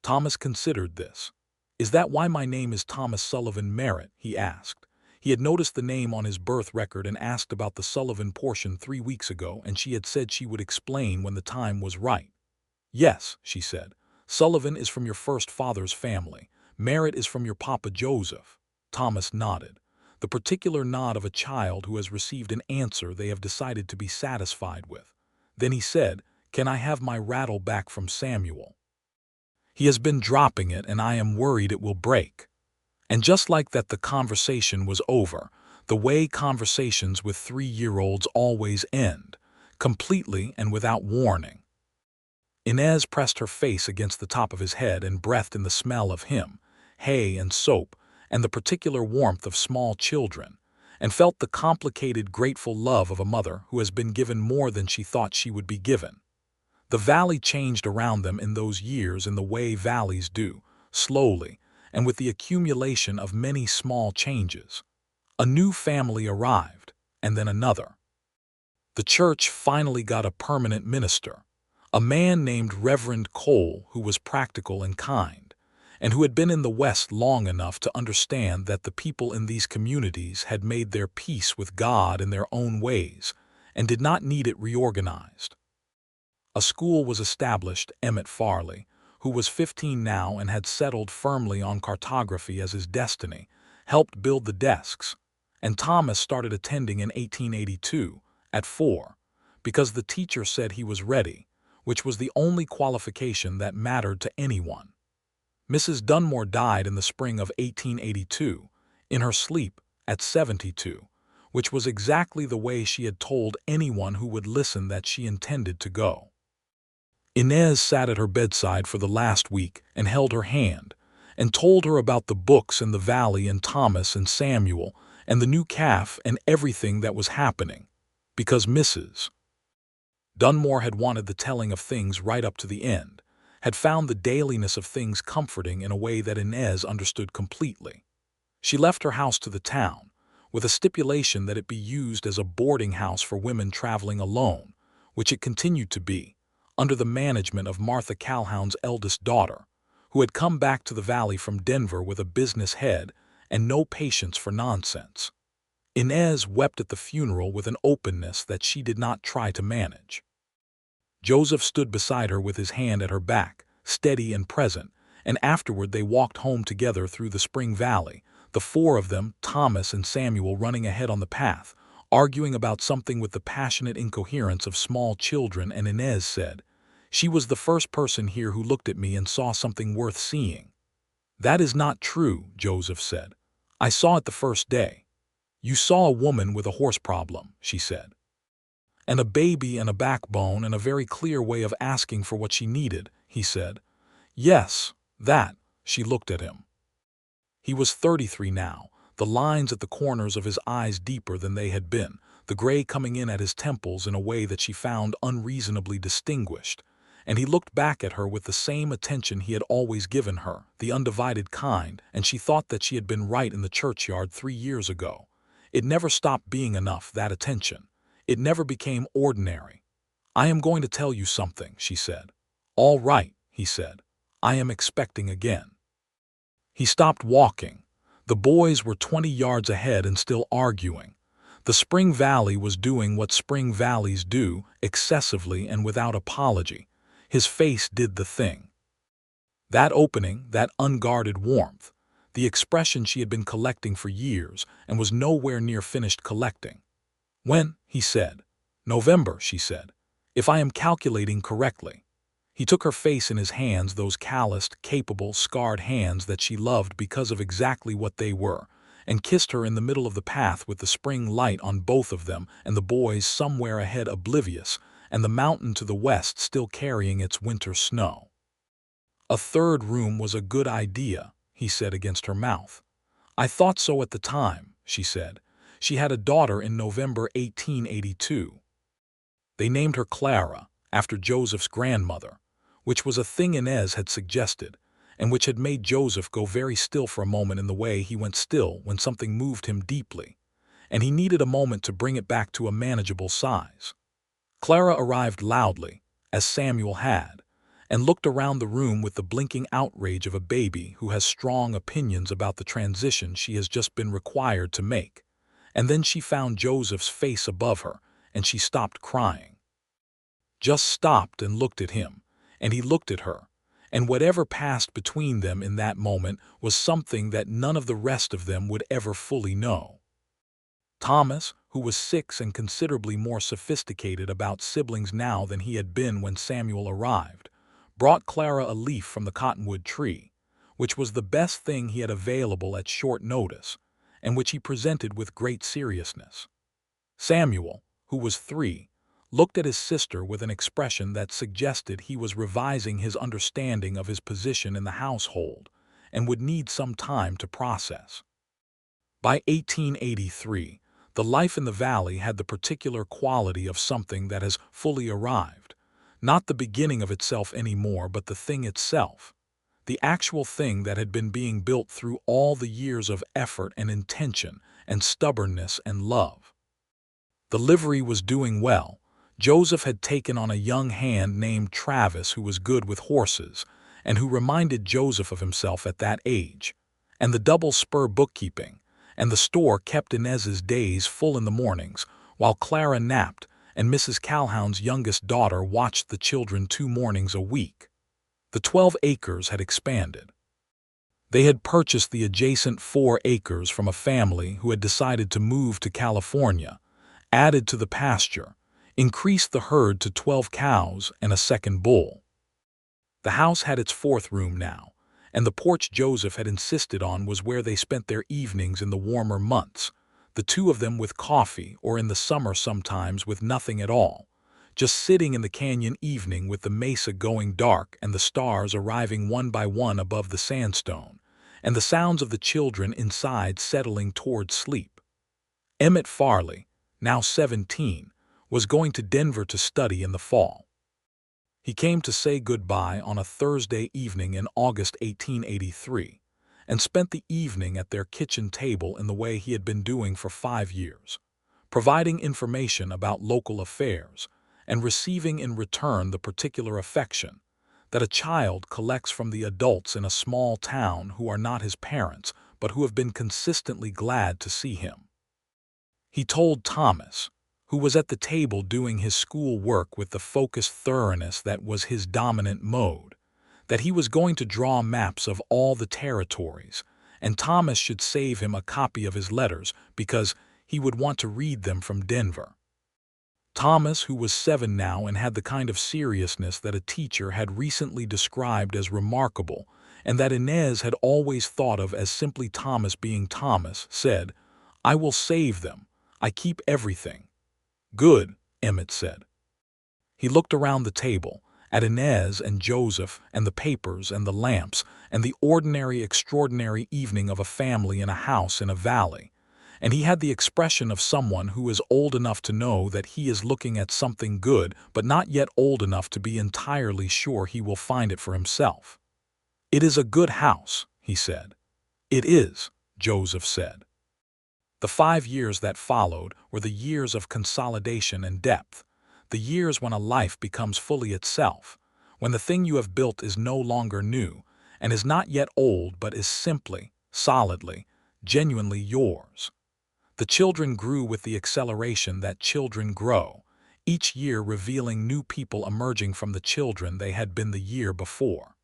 Thomas considered this. "Is that why my name is Thomas Sullivan Merritt?" he asked. He had noticed the name on his birth record and asked about the Sullivan portion 3 weeks ago, and she had said she would explain when the time was right. "Yes," she said. "Sullivan is from your first father's family. Merritt is from your Papa Joseph." Thomas nodded, the particular nod of a child who has received an answer they have decided to be satisfied with. Then he said, "Can I have my rattle back from Samuel? He has been dropping it and I am worried it will break." And just like that, the conversation was over, the way conversations with 3-year-olds always end, completely and without warning. Inez pressed her face against the top of his head and breathed in the smell of him, hay and soap, and the particular warmth of small children, and felt the complicated, grateful love of a mother who has been given more than she thought she would be given. The valley changed around them in those years in the way valleys do, slowly, and with the accumulation of many small changes. A new family arrived, and then another. The church finally got a permanent minister, a man named Reverend Cole, who was practical and kind, and who had been in the West long enough to understand that the people in these communities had made their peace with God in their own ways and did not need it reorganized. A school was established. Emmett Farley, who was 15 now and had settled firmly on cartography as his destiny, helped build the desks, and Thomas started attending in 1882, at 4, because the teacher said he was ready, which was the only qualification that mattered to anyone. Mrs. Dunmore died in the spring of 1882, in her sleep, at 72, which was exactly the way she had told anyone who would listen that she intended to go. Inez sat at her bedside for the last week and held her hand, and told her about the books and the valley and Thomas and Samuel and the new calf and everything that was happening, because Mrs. Dunmore had wanted the telling of things right up to the end, had found the dailiness of things comforting in a way that Inez understood completely. She left her house to the town, with a stipulation that it be used as a boarding house for women traveling alone, which it continued to be, under the management of Martha Calhoun's eldest daughter, who had come back to the valley from Denver with a business head and no patience for nonsense. Inez wept at the funeral with an openness that she did not try to manage. Joseph stood beside her with his hand at her back, steady and present, and afterward they walked home together through the Spring Valley, the four of them, Thomas and Samuel, running ahead on the path, arguing about something with the passionate incoherence of small children, and Inez said, "She was the first person here who looked at me and saw something worth seeing." "That is not true," Joseph said. "I saw it the first day." "You saw a woman with a horse problem," she said. "And a baby and a backbone and a very clear way of asking for what she needed," he said. "Yes, that." She looked at him. He was 33 now, the lines at the corners of his eyes deeper than they had been, the gray coming in at his temples in a way that she found unreasonably distinguished, and he looked back at her with the same attention he had always given her, the undivided kind, and she thought that she had been right in the churchyard 3 years ago. It never stopped being enough, that attention. It never became ordinary. "I am going to tell you something," she said. "All right," he said. "I am expecting again." He stopped walking. The boys were 20 yards ahead and still arguing. The Spring Valley was doing what Spring Valleys do, excessively and without apology. His face did the thing. That opening, that unguarded warmth, the expression she had been collecting for years and was nowhere near finished collecting. "When?" he said. "November," she said, "if I am calculating correctly." He took her face in his hands, those calloused, capable, scarred hands that she loved because of exactly what they were, and kissed her in the middle of the path with the spring light on both of them and the boys somewhere ahead oblivious, and the mountain to the west still carrying its winter snow. "A third room was a good idea," he said against her mouth. "I thought so at the time," she said. "She had a daughter in November 1882. They named her Clara, after Joseph's grandmother, which was a thing Inez had suggested, and which had made Joseph go very still for a moment in the way he went still when something moved him deeply, and he needed a moment to bring it back to a manageable size. Clara arrived loudly, as Samuel had, and looked around the room with the blinking outrage of a baby who has strong opinions about the transition she has just been required to make, and then she found Joseph's face above her, and she stopped crying. Just stopped and looked at him, and he looked at her, and whatever passed between them in that moment was something that none of the rest of them would ever fully know. Thomas, who was 6 and considerably more sophisticated about siblings now than he had been when Samuel arrived, brought Clara a leaf from the cottonwood tree, which was the best thing he had available at short notice, and which he presented with great seriousness. Samuel, who was 3, looked at his sister with an expression that suggested he was revising his understanding of his position in the household and would need some time to process. By 1883, the life in the valley had the particular quality of something that has fully arrived, not the beginning of itself anymore, but the thing itself, the actual thing that had been being built through all the years of effort and intention and stubbornness and love. The livery was doing well. Joseph had taken on a young hand named Travis who was good with horses and who reminded Joseph of himself at that age, and the double spur bookkeeping, and the store kept Inez's days full in the mornings while Clara napped and Mrs. Calhoun's youngest daughter watched the children 2 mornings a week. The 12 acres had expanded. They had purchased the adjacent 4 acres from a family who had decided to move to California, added to the pasture, increased the herd to 12 cows and a second bull. The house had its 4th room now, and the porch Joseph had insisted on was where they spent their evenings in the warmer months, the two of them with coffee, or in the summer sometimes with nothing at all, just sitting in the canyon evening with the mesa going dark and the stars arriving one by one above the sandstone, and the sounds of the children inside settling toward sleep. Emmett Farley, now 17, was going to Denver to study in the fall. He came to say goodbye on a Thursday evening in August 1883, and spent the evening at their kitchen table in the way he had been doing for 5 years, providing information about local affairs and receiving in return the particular affection that a child collects from the adults in a small town who are not his parents but who have been consistently glad to see him. He told Thomas, who was at the table doing his school work with the focused thoroughness that was his dominant mode, that he was going to draw maps of all the territories, and Thomas should save him a copy of his letters because he would want to read them from Denver. Thomas, who was 7 now and had the kind of seriousness that a teacher had recently described as remarkable and that Inez had always thought of as simply Thomas being Thomas, said, "I will save them. I keep everything." "Good," Emmett said. He looked around the table, at Inez and Joseph and the papers and the lamps and the ordinary extraordinary evening of a family in a house in a valley, and he had the expression of someone who is old enough to know that he is looking at something good but not yet old enough to be entirely sure he will find it for himself. "It is a good house," he said. "It is," Joseph said. The 5 years that followed were the years of consolidation and depth, the years when a life becomes fully itself, when the thing you have built is no longer new and is not yet old but is simply, solidly, genuinely yours. The children grew with the acceleration that children grow, each year revealing new people emerging from the children they had been the year before.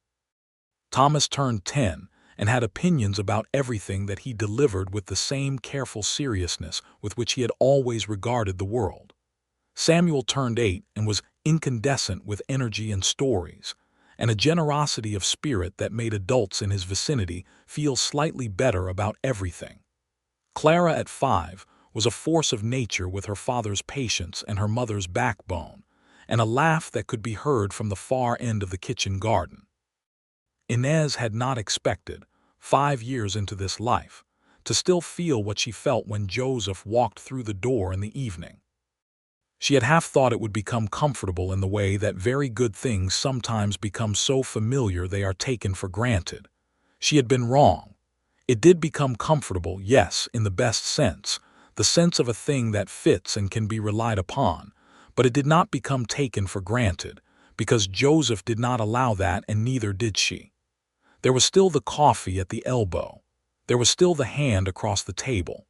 Thomas turned 10 and had opinions about everything that he delivered with the same careful seriousness with which he had always regarded the world. Samuel turned 8 and was incandescent with energy and stories, and a generosity of spirit that made adults in his vicinity feel slightly better about everything. Clara at 5 was a force of nature with her father's patience and her mother's backbone, and a laugh that could be heard from the far end of the kitchen garden. Inez had not expected, 5 years into this life, to still feel what she felt when Joseph walked through the door in the evening. She had half thought it would become comfortable in the way that very good things sometimes become so familiar they are taken for granted. She had been wrong. It did become comfortable, yes, in the best sense, the sense of a thing that fits and can be relied upon, but it did not become taken for granted, because Joseph did not allow that and neither did she. There was still the coffee at the elbow. There was still the hand across the table.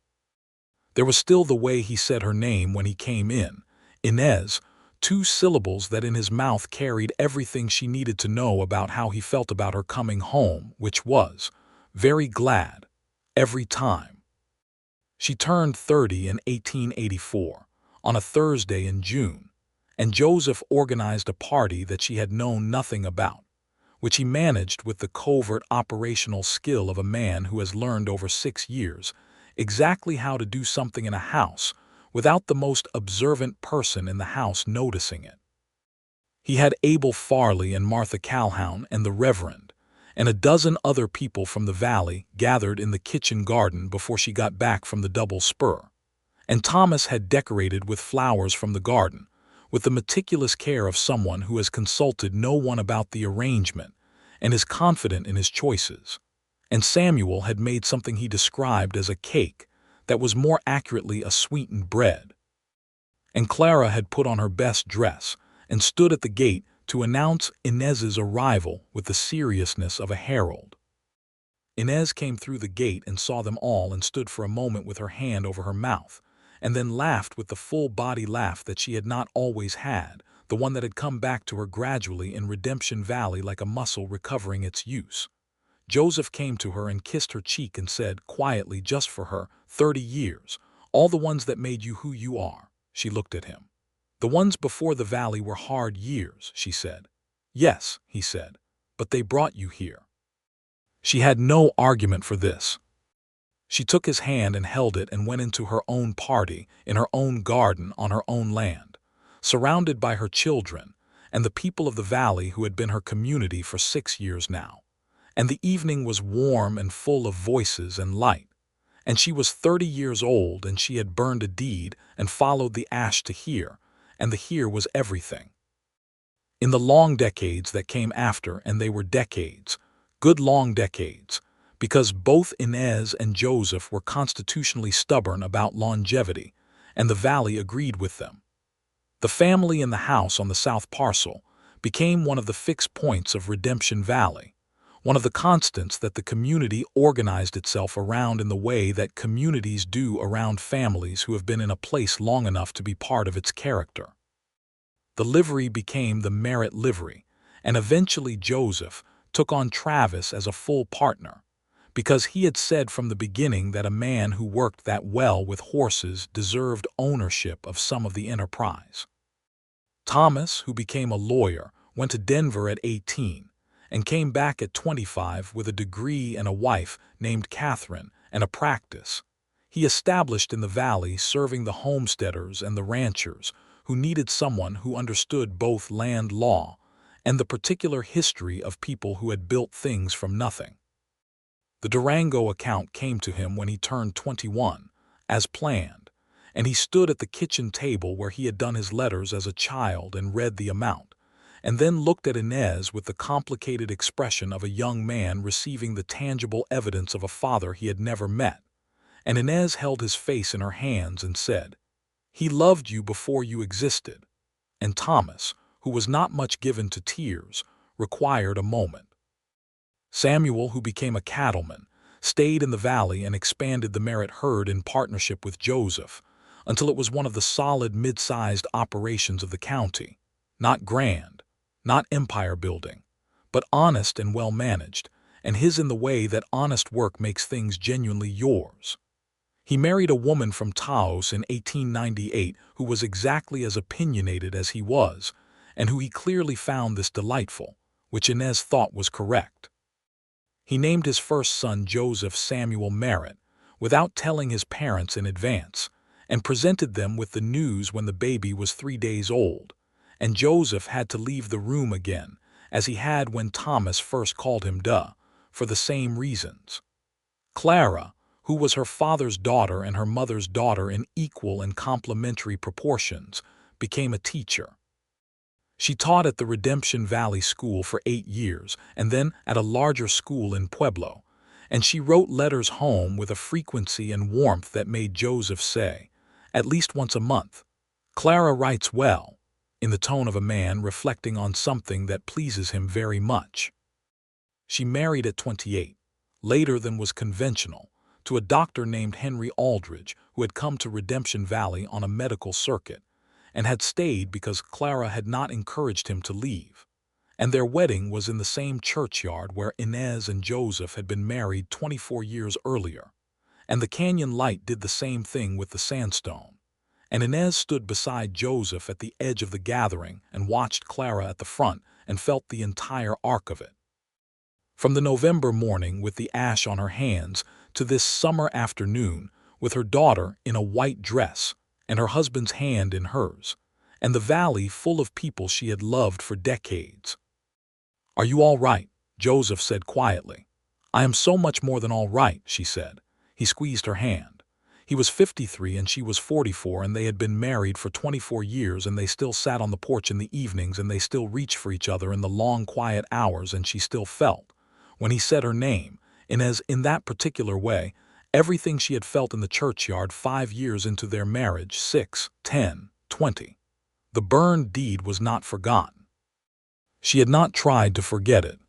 There was still the way he said her name when he came in, Inez, 2 syllables that in his mouth carried everything she needed to know about how he felt about her coming home, which was, very glad, every time. She turned 30 in 1884, on a Thursday in June, and Joseph organized a party that she had known nothing about, which he managed with the covert operational skill of a man who has learned over 6 years exactly how to do something in a house without the most observant person in the house noticing it. He had Abel Farley and Martha Calhoun and the Reverend, and a dozen other people from the valley gathered in the kitchen garden before she got back from the double spur, and Thomas had decorated with flowers from the garden, with the meticulous care of someone who has consulted no one about the arrangement and is confident in his choices. And Samuel had made something he described as a cake that was more accurately a sweetened bread. And Clara had put on her best dress and stood at the gate to announce Inez's arrival with the seriousness of a herald. Inez came through the gate and saw them all and stood for a moment with her hand over her mouth, and then laughed with the full-body laugh that she had not always had, the one that had come back to her gradually in Redemption Valley like a muscle recovering its use. Joseph came to her and kissed her cheek and said, quietly, just for her, 30 years, all the ones that made you who you are. She looked at him. The ones before the valley were hard years, she said. Yes, he said, but they brought you here. She had no argument for this. She took his hand and held it and went into her own party, in her own garden, on her own land, surrounded by her children and the people of the valley who had been her community for 6 years now. And the evening was warm and full of voices and light. And she was 30 years old, and she had burned a deed and followed the ash to here, and the here was everything. In the long decades that came after, and they were decades, good long decades, because both Inez and Joseph were constitutionally stubborn about longevity, and the valley agreed with them. The family in the house on the south parcel became one of the fixed points of Redemption Valley, one of the constants that the community organized itself around in the way that communities do around families who have been in a place long enough to be part of its character. The livery became the Merritt livery, and eventually Joseph took on Travis as a full partner, because he had said from the beginning that a man who worked that well with horses deserved ownership of some of the enterprise. Thomas, who became a lawyer, went to Denver at 18 and came back at 25 with a degree and a wife named Catherine and a practice. He established in the valley, serving the homesteaders and the ranchers who needed someone who understood both land law and the particular history of people who had built things from nothing. The Durango account came to him when he turned 21, as planned, and he stood at the kitchen table where he had done his letters as a child and read the amount, and then looked at Inez with the complicated expression of a young man receiving the tangible evidence of a father he had never met. And Inez held his face in her hands and said, "He loved you before you existed." And Thomas, who was not much given to tears, required a moment. Samuel, who became a cattleman, stayed in the valley and expanded the Merritt herd in partnership with Joseph until it was one of the solid mid-sized operations of the county, not grand, not empire-building, but honest and well-managed, and his in the way that honest work makes things genuinely yours. He married a woman from Taos in 1898 who was exactly as opinionated as he was, and who he clearly found this delightful, which Inez thought was correct. He named his first son Joseph Samuel Merritt, without telling his parents in advance, and presented them with the news when the baby was 3 days old, and Joseph had to leave the room again, as he had when Thomas first called him for the same reasons. Clara, who was her father's daughter and her mother's daughter in equal and complementary proportions, became a teacher. She taught at the Redemption Valley School for 8 years and then at a larger school in Pueblo, and she wrote letters home with a frequency and warmth that made Joseph say, at least once a month, "Clara writes well," in the tone of a man reflecting on something that pleases him very much. She married at 28, later than was conventional, to a doctor named Henry Aldridge who had come to Redemption Valley on a medical circuit, and had stayed because Clara had not encouraged him to leave. And their wedding was in the same churchyard where Inez and Joseph had been married 24 years earlier. And the canyon light did the same thing with the sandstone. And Inez stood beside Joseph at the edge of the gathering and watched Clara at the front and felt the entire arc of it. From the November morning with the ash on her hands to this summer afternoon with her daughter in a white dress and her husband's hand in hers, and the valley full of people she had loved for decades. "Are you all right?" Joseph said quietly. "I am so much more than all right," she said. He squeezed her hand. He was 53 and she was 44, and they had been married for 24 years, and they still sat on the porch in the evenings, and they still reached for each other in the long quiet hours, and she still felt, when he said her name, Inez, in that particular way, everything she had felt in the churchyard 5 years into their marriage, 6, 10, 20. The burned deed was not forgotten. She had not tried to forget it.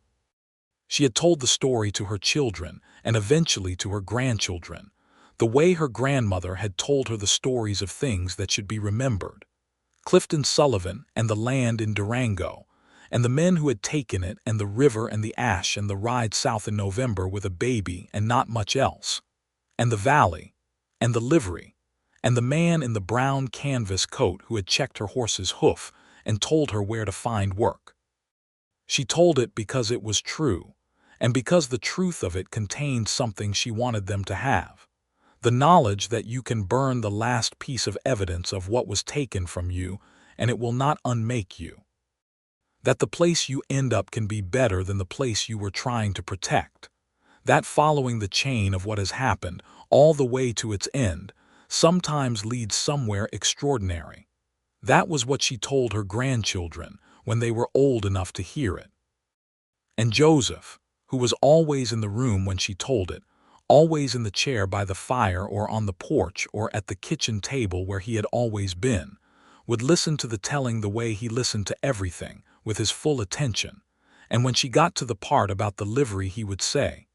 She had told the story to her children and eventually to her grandchildren, the way her grandmother had told her the stories of things that should be remembered. Clifton Sullivan and the land in Durango, and the men who had taken it, and the river and the ash and the ride south in November with a baby and not much else, and the valley, and the livery, and the man in the brown canvas coat who had checked her horse's hoof and told her where to find work. She told it because it was true, and because the truth of it contained something she wanted them to have. The knowledge that you can burn the last piece of evidence of what was taken from you and it will not unmake you. That the place you end up can be better than the place you were trying to protect. That following the chain of what has happened, all the way to its end, sometimes leads somewhere extraordinary. That was what she told her grandchildren when they were old enough to hear it. And Joseph, who was always in the room when she told it, always in the chair by the fire or on the porch or at the kitchen table where he had always been, would listen to the telling the way he listened to everything, with his full attention. And when she got to the part about the livery, he would say,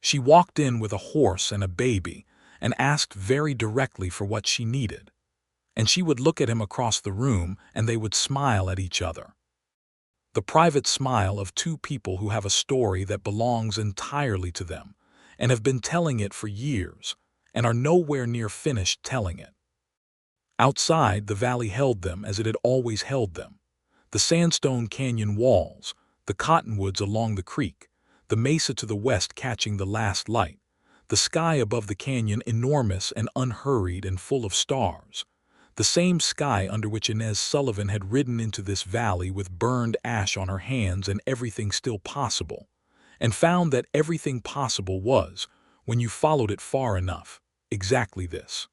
"She walked in with a horse and a baby and asked very directly for what she needed." And she would look at him across the room and they would smile at each other. The private smile of two people who have a story that belongs entirely to them and have been telling it for years and are nowhere near finished telling it. Outside, the valley held them as it had always held them. The sandstone canyon walls, the cottonwoods along the creek, the mesa to the west catching the last light, the sky above the canyon enormous and unhurried and full of stars. The same sky under which Inez Sullivan had ridden into this valley with burned ash on her hands and everything still possible, and found that everything possible was, when you followed it far enough, exactly this.